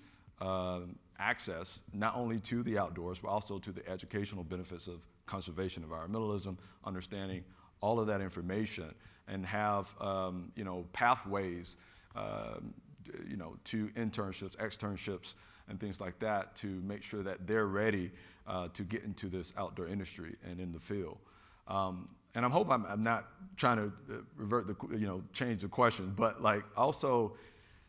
S4: access not only to the outdoors, but also to the educational benefits of conservation, environmentalism, understanding all of that information, and have pathways to internships, externships, and things like that to make sure that they're ready to get into this outdoor industry and in the field. And I hope I'm not trying to revert change the question, but also,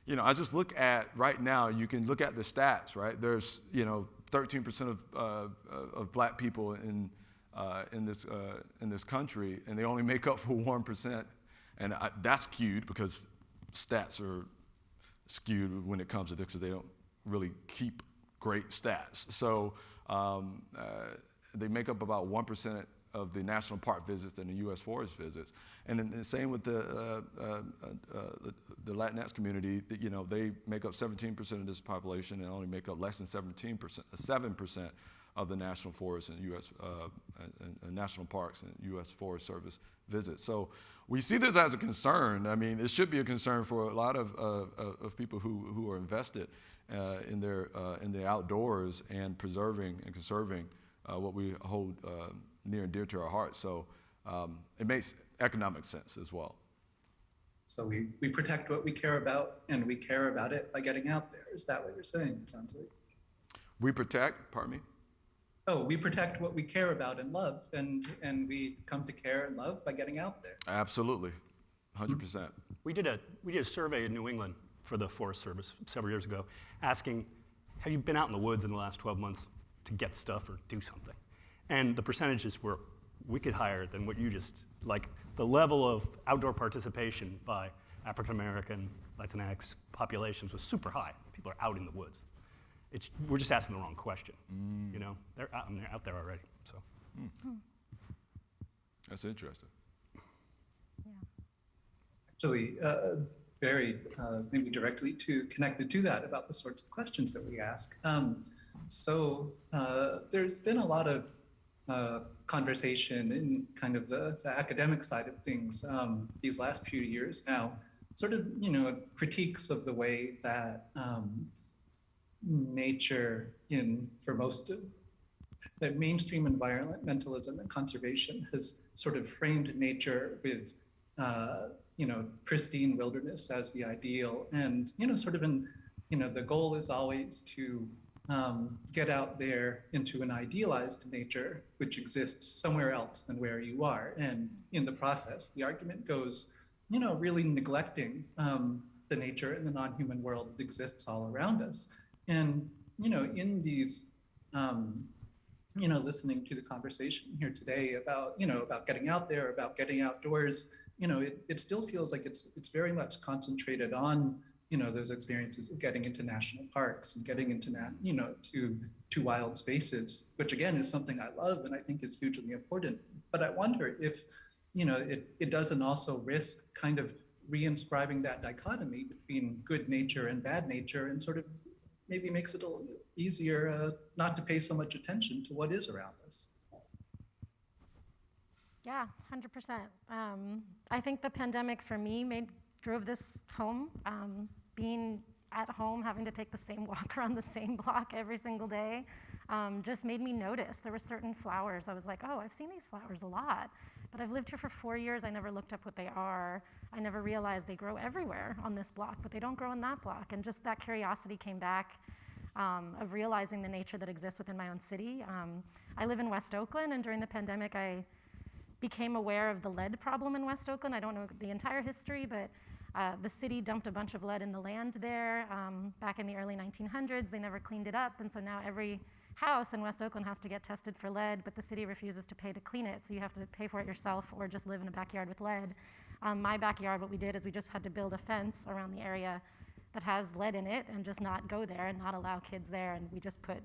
S4: I just look at right now, you can look at the stats, right? There's, 13% of black people in this country, and they only make up for 1%. And that's skewed because stats are skewed when it comes to this, because they don't really keep great stats. So they make up about 1% of the national park visits and the U.S. forest visits. And then the same with the Latinx community, they make up 17% of this population and only make up less than 7% of the national forests and U.S. And national parks and U.S. Forest Service visits. So we see this as a concern. I mean, it should be a concern for a lot of people who are invested in the outdoors and preserving and conserving what we hold near and dear to our hearts. So it makes economic sense as well.
S2: So we protect what we care about, and we care about it by getting out there. Is that what you're saying, it sounds like?
S4: We protect, pardon me?
S2: Oh, we protect what we care about and love, and we come to care and love by getting out there.
S4: Absolutely, 100%.
S5: We did a survey in New England for the Forest Service several years ago, asking, have you been out in the woods in the last 12 months to get stuff or do something? And the percentages were wicked higher than what you just, the level of outdoor participation by African American, Latinx populations was super high. People are out in the woods. We're just asking the wrong question. They're out there already. So.
S4: That's interesting.
S3: Yeah.
S2: Actually, very maybe directly connected to that about the sorts of questions that we ask. So there's been a lot of conversation in kind of the academic side of things these last few years now, sort of, critiques of the way that nature for most of that mainstream environmentalism and conservation has sort of framed nature with, pristine wilderness as the ideal. And, sort of the goal is always to get out there into an idealized nature, which exists somewhere else than where you are. And in the process, the argument goes, really neglecting the nature and the non-human world that exists all around us. And, in these, listening to the conversation here today about, about getting out there, about getting outdoors, it still feels like it's very much concentrated on, those experiences of getting into national parks and getting into, to wild spaces, which again is something I love and I think is hugely important. But I wonder if, it doesn't also risk kind of reinscribing that dichotomy between good nature and bad nature, and sort of maybe makes it a little easier not to pay so much attention to what is around us.
S3: Yeah, 100%. I think the pandemic for me drove this home. Being at home, having to take the same walk around the same block every single day, just made me notice there were certain flowers. I was like, oh, I've seen these flowers a lot, but I've lived here for 4 years. I never looked up what they are. I never realized they grow everywhere on this block, but they don't grow on that block. And just that curiosity came back of realizing the nature that exists within my own city. I live in West Oakland, and during the pandemic, I became aware of the lead problem in West Oakland. I don't know the entire history, but The city dumped a bunch of lead in the land there back in the early 1900s. They never cleaned it up, and so now every house in West Oakland has to get tested for lead, but the city refuses to pay to clean it, so you have to pay for it yourself or just live in a backyard with lead. My backyard, what we did is we just had to build a fence around the area that has lead in it and just not go there and not allow kids there, and we just put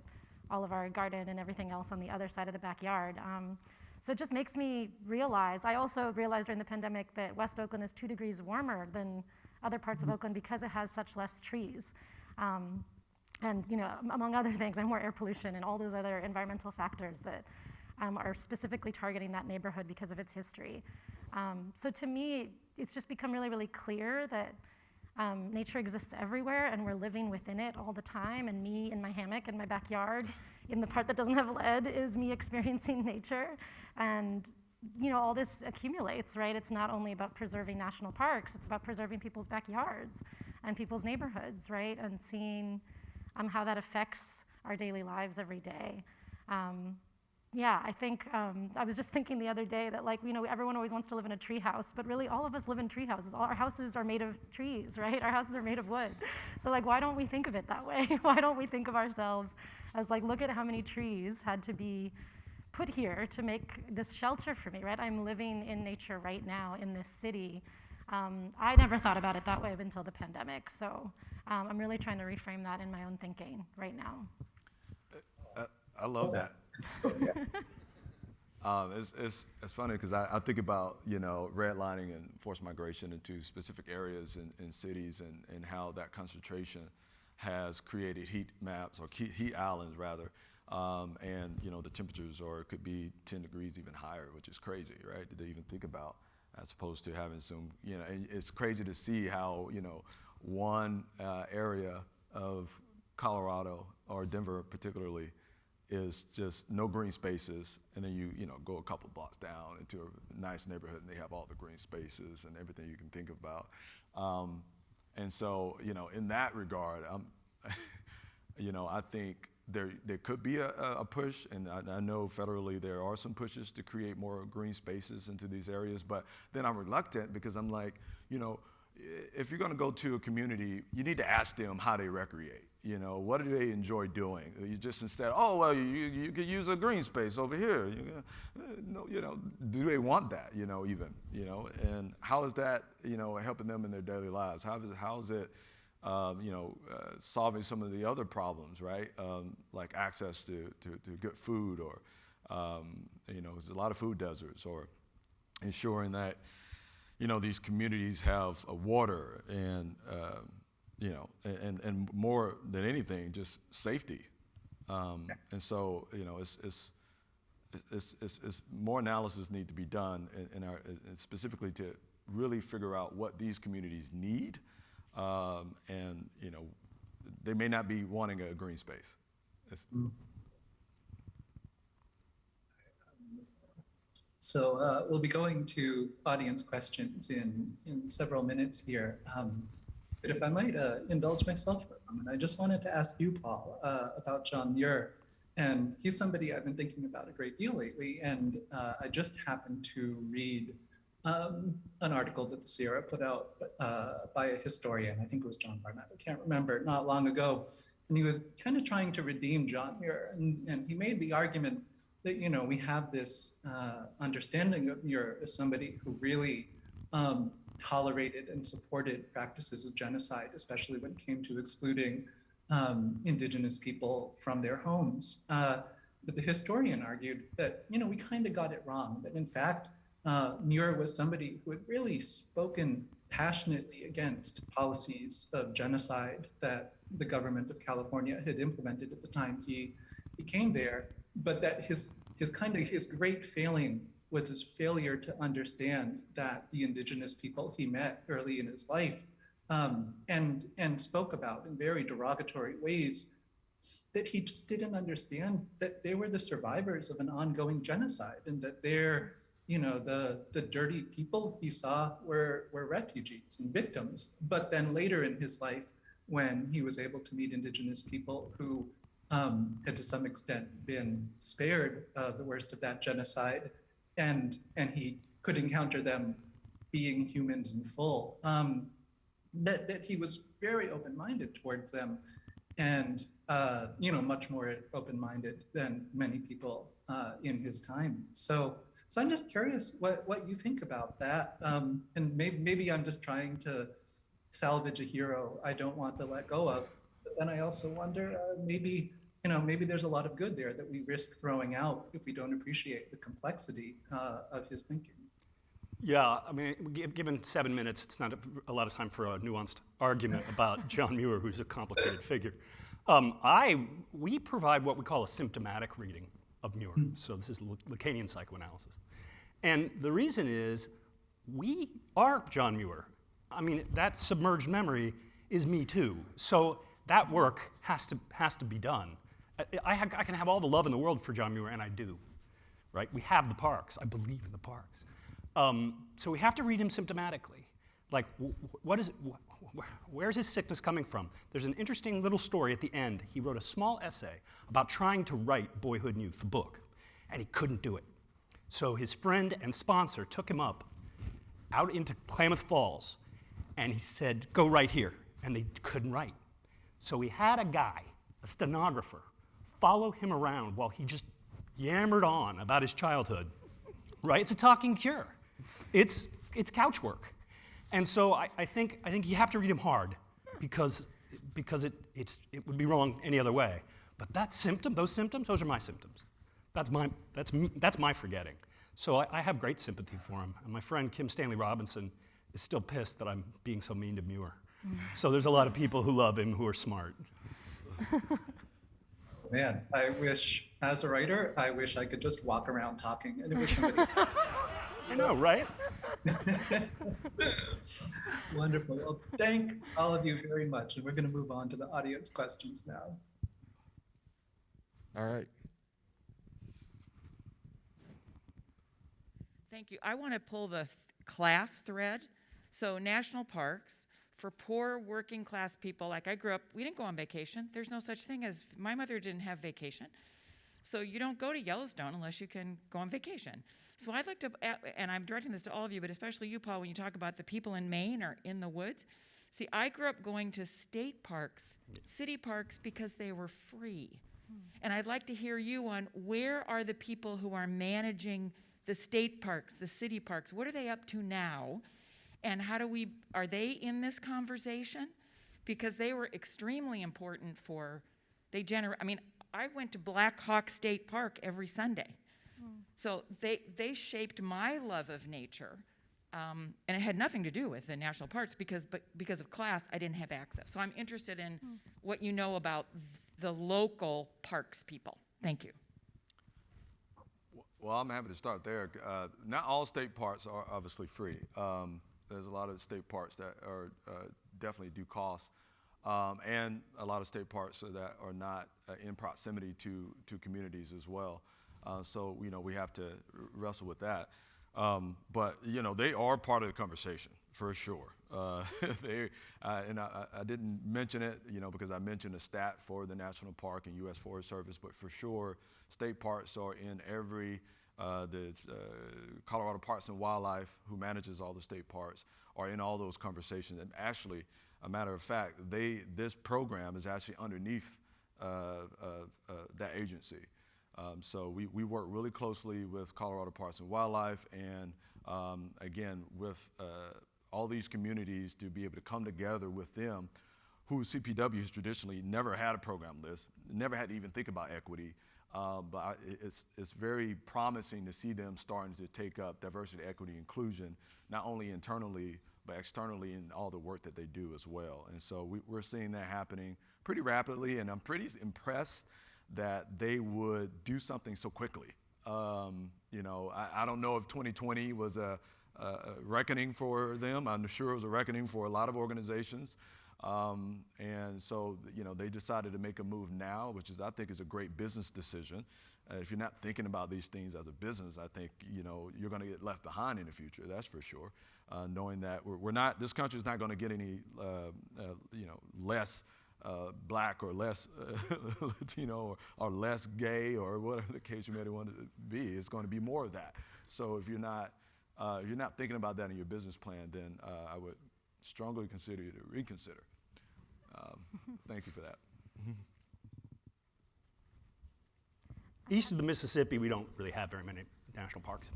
S3: all of our garden and everything else on the other side of the backyard. So it just makes me realize, I also realized during the pandemic that West Oakland is 2 degrees warmer than other parts of Oakland because it has such less trees. And among other things, and more air pollution and all those other environmental factors that are specifically targeting that neighborhood because of its history. So to me, it's just become really, really clear that nature exists everywhere and we're living within it all the time, and me in my hammock in my backyard in the part that doesn't have lead is me experiencing nature. And all this accumulates, right? It's not only about preserving national parks, it's about preserving people's backyards and people's neighborhoods, right? And seeing how that affects our daily lives every day. I think, I was just thinking the other day that everyone always wants to live in a tree house, but really all of us live in tree houses. All our houses are made of trees, right? Our houses are made of wood. So why don't we think of it that way? Why don't we think of ourselves as look at how many trees had to be put here to make this shelter for me, right? I'm living in nature right now in this city. I never thought about it that way until the pandemic. So I'm really trying to reframe that in my own thinking right now.
S4: I love that. It's funny because I think about redlining and forced migration into specific areas in cities and how that concentration has created heat maps or heat islands rather, and the temperatures could be 10 degrees even higher, which is crazy, right? Did they even think about, as opposed to having some and it's crazy to see how one area of Colorado or Denver particularly is just no green spaces, and then you go a couple blocks down into a nice neighborhood and they have all the green spaces and everything you can think about. And so in that regard, I think there could be a push, and I know federally there are some pushes to create more green spaces into these areas, but then I'm reluctant because I'm like, if you're going to go to a community, you need to ask them how they recreate. What do they enjoy doing? You just instead, you could use a green space over here. Do they want that? And how is that helping them in their daily lives? How is it solving some of the other problems, right? Like access to good food, or there's a lot of food deserts, or ensuring that these communities have water and and more than anything, just safety. And so it's more analysis need to be done and specifically to really figure out what these communities need, and they may not be wanting a green space.
S2: So we'll be going to audience questions in several minutes here. But if I might indulge myself for a moment, I just wanted to ask you, Paul, about John Muir. And he's somebody I've been thinking about a great deal lately. And I just happened to read an article that the Sierra put out by a historian. I think it was John Barnett, I can't remember, not long ago. And he was kind of trying to redeem John Muir. And he made the argument that, we have this understanding of Muir as somebody who really tolerated and supported practices of genocide, especially when it came to excluding indigenous people from their homes. But the historian argued that, we kind of got it wrong, that in fact, Muir was somebody who had really spoken passionately against policies of genocide that the government of California had implemented at the time he came there, but that his great failing was his failure to understand that the indigenous people he met early in his life and spoke about in very derogatory ways, that he just didn't understand that they were the survivors of an ongoing genocide, and that they're, the dirty people he saw were refugees and victims. But then later in his life, when he was able to meet indigenous people who had to some extent been spared the worst of that genocide, and he could encounter them being humans in full, that he was very open-minded towards them, and much more open-minded than many people in his time. So I'm just curious what you think about that, and maybe I'm just trying to salvage a hero I don't want to let go of. But then I also wonder, maybe there's a lot of good there that we risk throwing out if we don't appreciate the complexity of his thinking.
S5: Yeah, I mean, given 7 minutes, it's not a lot of time for a nuanced argument about John Muir, who's a complicated figure. We provide what we call a symptomatic reading of Muir. So this is Lacanian psychoanalysis. And the reason is we are John Muir. I mean, that submerged memory is me too. So that work has to be done. I can have all the love in the world for John Muir, and I do, right? We have the parks. I believe in the parks. So we have to read him symptomatically. Like, where's his sickness coming from? There's an interesting little story at the end. He wrote a small essay about trying to write Boyhood and Youth, the book, and he couldn't do it. So his friend and sponsor took him up out into Klamath Falls, and he said, go right here. And they couldn't write. So he had a guy, a stenographer, follow him around while he just yammered on about his childhood. Right? It's a talking cure. It's couch work. And so I think you have to read him hard because it would be wrong any other way. But those symptoms, those are my symptoms. That's my forgetting. So I have great sympathy for him. And my friend Kim Stanley Robinson is still pissed that I'm being so mean to Muir. So there's a lot of people who love him who are smart.
S2: Man, I wish, as a writer, I wish I could just walk around talking and it was somebody.
S5: I know, right?
S2: Wonderful. Well, thank all of you very much. And we're going to move on to the audience questions now.
S6: All right.
S7: Thank you. I want to pull the class thread. So national parks, for poor working class people, like I grew up, we didn't go on vacation. There's no such thing as, my mother didn't have vacation. So you don't go to Yellowstone unless you can go on vacation. So I'd like to, and I'm directing this to all of you, but especially you, Paul, when you talk about the people in Maine or in the woods. See, I grew up going to state parks, city parks, because they were free. And I'd like to hear you on where are the people who are managing the state parks, the city parks, what are they up to now? And are they in this conversation? Because they were extremely important I went to Black Hawk State Park every Sunday. So they shaped my love of nature. And it had nothing to do with the national parks because of class, I didn't have access. So I'm interested in what you know about the local parks people. Thank you.
S4: Well, I'm happy to start there. Not all state parks are obviously free. There's a lot of state parks that are definitely do cost, and a lot of state parks that are not in proximity to communities as well. So we have to wrestle with that. But they are part of the conversation for sure. And I didn't mention it, because I mentioned a stat for the National Park and U.S. Forest Service, but for sure, state parks are in every, the Colorado Parks and Wildlife, who manages all the state parks, are in all those conversations. And actually, a matter of fact, this program is actually underneath that agency. So we work really closely with Colorado Parks and Wildlife, and again, with all these communities to be able to come together with them, who CPW has traditionally never had a program list, never had to even think about equity. But it's very promising to see them starting to take up diversity, equity, inclusion, not only internally, but externally in all the work that they do as well. And so we're seeing that happening pretty rapidly, and I'm pretty impressed that they would do something so quickly. I don't know if 2020 was a reckoning for them. I'm sure it was a reckoning for a lot of organizations. And so, they decided to make a move now, which I think is a great business decision. If you're not thinking about these things as a business, I think, you're going to get left behind in the future, that's for sure. Knowing that this country's not going to get any, less black or less Latino or less gay or whatever the case you may want to be. It's going to be more of that. So if you're not thinking about that in your business plan, then I would strongly consider you to reconsider. Thank you for that.
S5: East of the Mississippi, we don't really have very many national parks.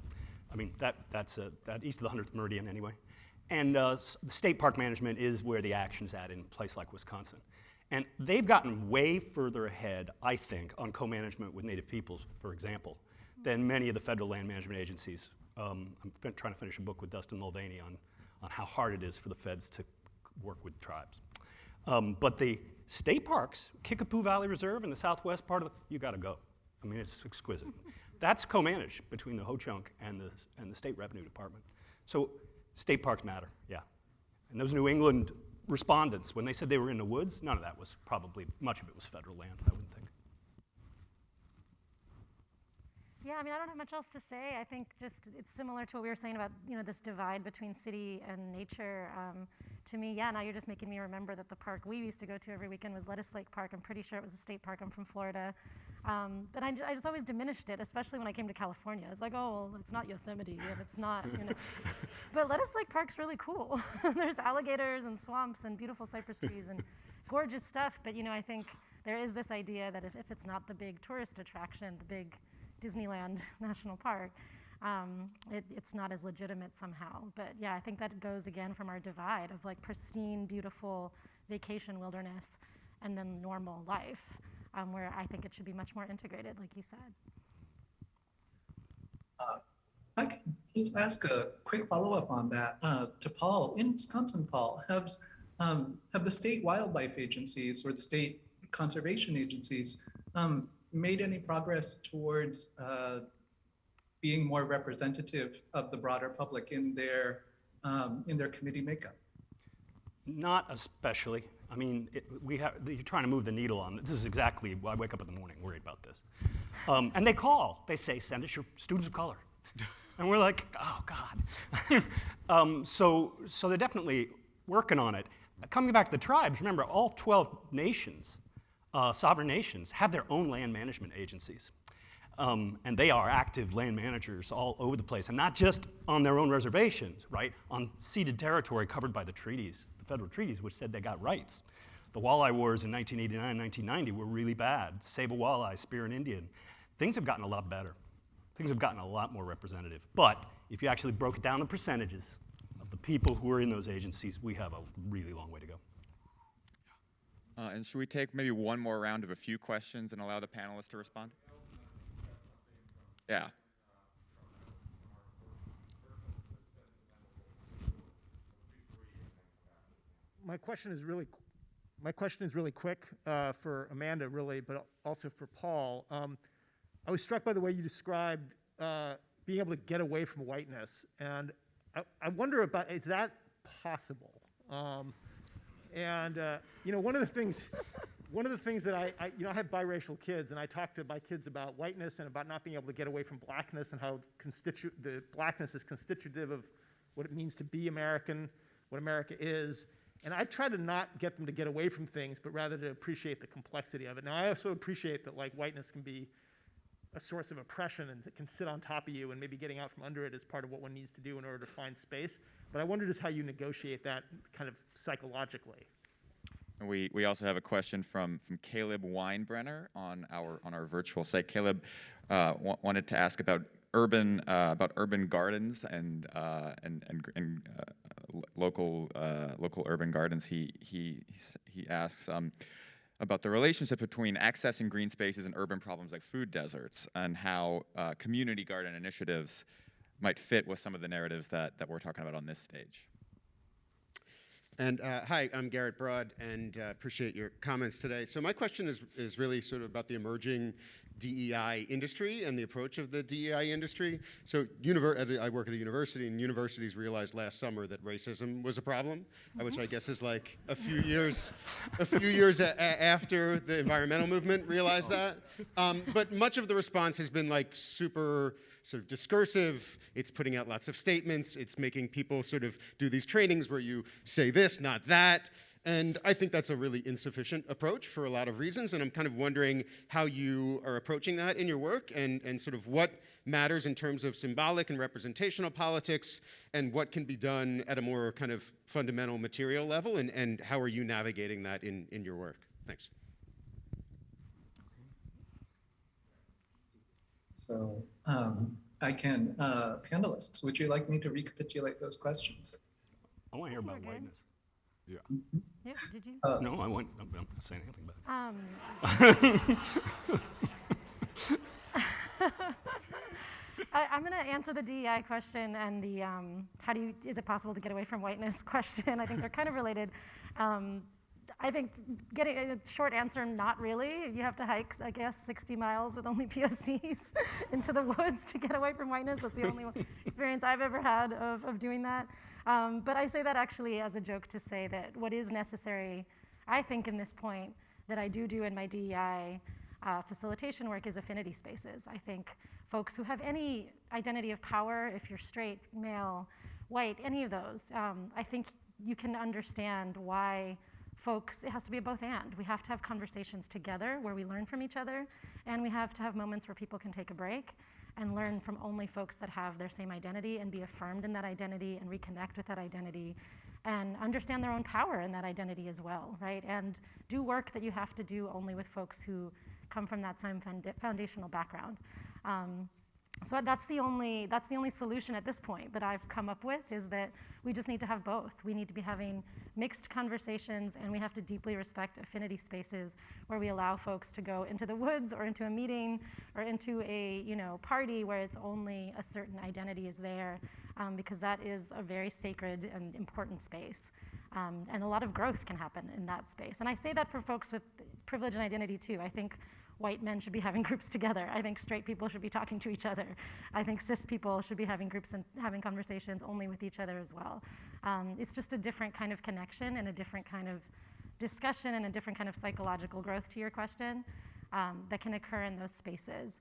S5: I mean, that's east of the 100th meridian anyway. And the state park management is where the action's at in a place like Wisconsin. And they've gotten way further ahead, I think, on co-management with Native peoples, for example, than many of the federal land management agencies. I'm trying to finish a book with Dustin Mulvaney on how hard it is for the feds to work with tribes. But the state parks, Kickapoo Valley Reserve in the southwest part of you gotta go. I mean, it's exquisite. That's co-managed between the Ho-Chunk and the state revenue department. So state parks matter, yeah. And those New England respondents, when they said they were in the woods, none of that was probably, much of it was federal land, I wouldn't think.
S3: Yeah, I mean, I don't have much else to say. I think just it's similar to what we were saying about, this divide between city and nature. To me, yeah, now you're just making me remember that the park we used to go to every weekend was Lettuce Lake Park. I'm pretty sure it was a state park. I'm from Florida. But I just always diminished it, especially when I came to California. It's like, oh, well, it's not Yosemite, and it's not, But Lettuce Lake Park's really cool. There's alligators and swamps and beautiful cypress trees and gorgeous stuff. But, I think there is this idea that if it's not the big tourist attraction, the big Disneyland National Park, it's not as legitimate somehow. But yeah, I think that goes again from our divide of like pristine, beautiful vacation wilderness and then normal life, where I think it should be much more integrated, like you said.
S2: I could just ask a quick follow-up on that to Paul. In Wisconsin, Paul, have the state wildlife agencies or the state conservation agencies made any progress towards being more representative of the broader public in their committee makeup?
S5: Not especially. I mean, you're trying to move the needle on. This is exactly why I wake up in the morning worried about this. And they call. They say, send us your students of color. And we're like, oh, God. So they're definitely working on it. Coming back to the tribes, remember, all 12 nations, sovereign nations, have their own land management agencies. And they are active land managers all over the place, and not just on their own reservations, right? On ceded territory covered by the treaties, the federal treaties, which said they got rights. The walleye wars in 1989, 1990 were really bad. Save a walleye, spear an Indian. Things have gotten a lot better. Things have gotten a lot more representative. But if you actually broke it down the percentages of the people who are in those agencies, we have a really long way to go.
S1: And should we take maybe one more round of a few questions and allow the panelists to respond? Yeah.
S6: My question is really quick for Amanda, really, but also for Paul. I was struck by the way you described being able to get away from whiteness, and I wonder about, is that possible? One of the things that I have biracial kids, and I talk to my kids about whiteness and about not being able to get away from blackness and how the blackness is constitutive of what it means to be American, what America is. And I try to not get them to get away from things, but rather to appreciate the complexity of it. Now, I also appreciate that whiteness can be a source of oppression and it can sit on top of you, and maybe getting out from under it is part of what one needs to do in order to find space. But I wonder just how you negotiate that kind of psychologically.
S1: And we also have a question from Caleb Weinbrenner on our virtual site. Caleb wanted to ask about urban gardens and local urban gardens. He asks about the relationship between accessing green spaces and urban problems like food deserts, and how community garden initiatives might fit with some of the narratives that we're talking about on this stage.
S8: And hi, I'm Garrett Broad, and appreciate your comments today. So my question is really sort of about the emerging DEI industry and the approach of the DEI industry. So I work at a university, and universities realized last summer that racism was a problem, which I guess is like a few years after the environmental movement realized that. But much of the response has been like super sort of discursive. It's putting out lots of statements. It's making people sort of do these trainings where you say this, not that. And I think that's a really insufficient approach for a lot of reasons. And I'm kind of wondering how you are approaching that in your work and sort of what matters in terms of symbolic and representational politics and what can be done at a more kind of fundamental material level. And how are you navigating that in your work? Thanks.
S2: So I can, panelists, would you like me to recapitulate those questions?
S5: I want to hear about
S3: You're good.
S5: whiteness.
S4: Yeah.
S3: Yeah, did you?
S5: No, I won't. I'm not saying anything about
S3: I'm going to answer the DEI question and the is it possible to get away from whiteness question. I think they're kind of related. I think getting a short answer, not really. You have to hike, I guess, 60 miles with only POCs into the woods to get away from whiteness. That's the only experience I've ever had of doing that. But I say that actually as a joke to say that what is necessary, I think in this point, that I do in my DEI facilitation work is affinity spaces. I think folks who have any identity of power, if you're straight, male, white, any of those, I think you can understand why folks, it has to be a both and. We have to have conversations together where we learn from each other, and we have to have moments where people can take a break and learn from only folks that have their same identity and be affirmed in that identity and reconnect with that identity and understand their own power in that identity as well, right? And do work that you have to do only with folks who come from that same foundational background. So that's the only solution at this point that I've come up with, is that we just need to have both. We need to be having mixed conversations, and we have to deeply respect affinity spaces where we allow folks to go into the woods or into a meeting or into a party where it's only a certain identity is there, because that is a very sacred and important space. And a lot of growth can happen in that space. And I say that for folks with privilege and identity too. I think white men should be having groups together. I think straight people should be talking to each other. I think cis people should be having groups and having conversations only with each other as well. It's just a different kind of connection and a different kind of discussion and a different kind of psychological growth to your question that can occur in those spaces.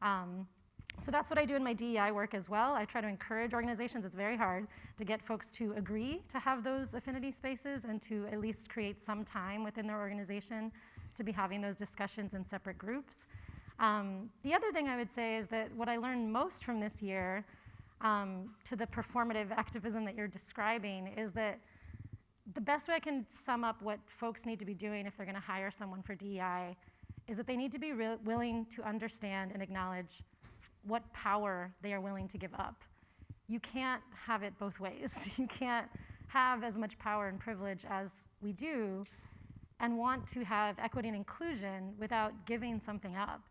S3: So that's what I do in my DEI work as well. I try to encourage organizations. It's very hard to get folks to agree to have those affinity spaces and to at least create some time within their organization to be having those discussions in separate groups. The other thing I would say is that what I learned most from this year to the performative activism that you're describing is that the best way I can sum up what folks need to be doing if they're gonna hire someone for DEI is that they need to be willing to understand and acknowledge what power they are willing to give up. You can't have it both ways. You can't have as much power and privilege as we do and want to have equity and inclusion without giving something up.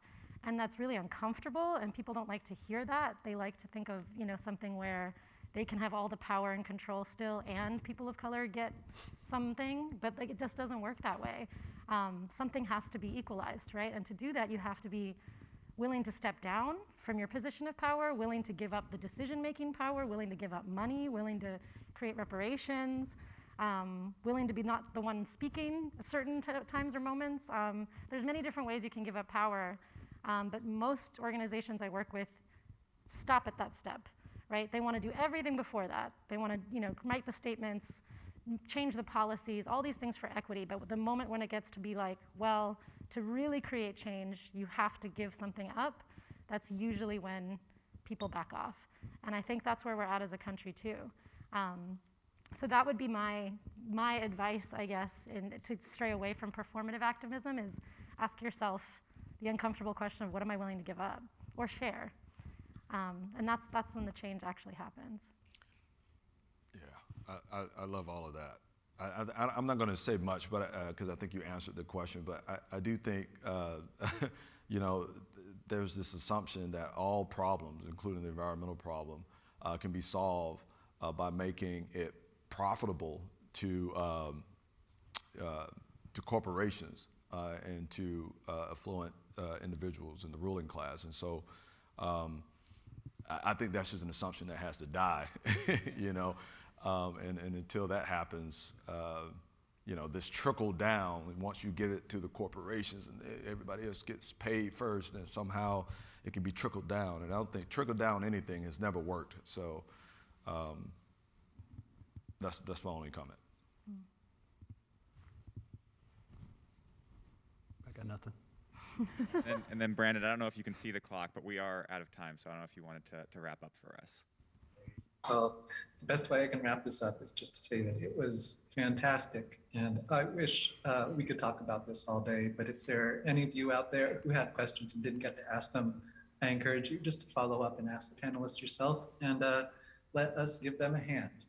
S3: And that's really uncomfortable, and people don't like to hear that. They like to think of something where they can have all the power and control still and people of color get something, but it just doesn't work that way. Something has to be equalized, right? And to do that, you have to be willing to step down from your position of power, willing to give up the decision-making power, willing to give up money, willing to create reparations, willing to be not the one speaking at certain times or moments. There's many different ways you can give up power, but most organizations I work with stop at that step, right? They want to do everything before that. They want to, write the statements, change the policies, all these things for equity, but the moment when it gets to be like, well, to really create change, you have to give something up, that's usually when people back off. And I think that's where we're at as a country too. So that would be my advice, I guess, to stray away from performative activism is ask yourself the uncomfortable question of what am I willing to give up or share? And that's when the change actually happens.
S4: Yeah, I love all of that. I'm not going to say much, but because I think you answered the question, but I do think, there's this assumption that all problems, including the environmental problem, can be solved by making it profitable to corporations and to affluent individuals in the ruling class. And so I think that's just an assumption that has to die, and until that happens, this trickle down, and once you get it to the corporations and everybody else gets paid first, then somehow it can be trickled down. And I don't think trickle down anything has never worked. So that's my only comment.
S5: Got nothing.
S1: And then Brandon, I don't know if you can see the clock, but we are out of time, so I don't know if you wanted to wrap up for us.
S2: Well, the best way I can wrap this up is just to say that it was fantastic. And I wish we could talk about this all day, but if there are any of you out there who had questions and didn't get to ask them, I encourage you just to follow up and ask the panelists yourself, and let us give them a hand.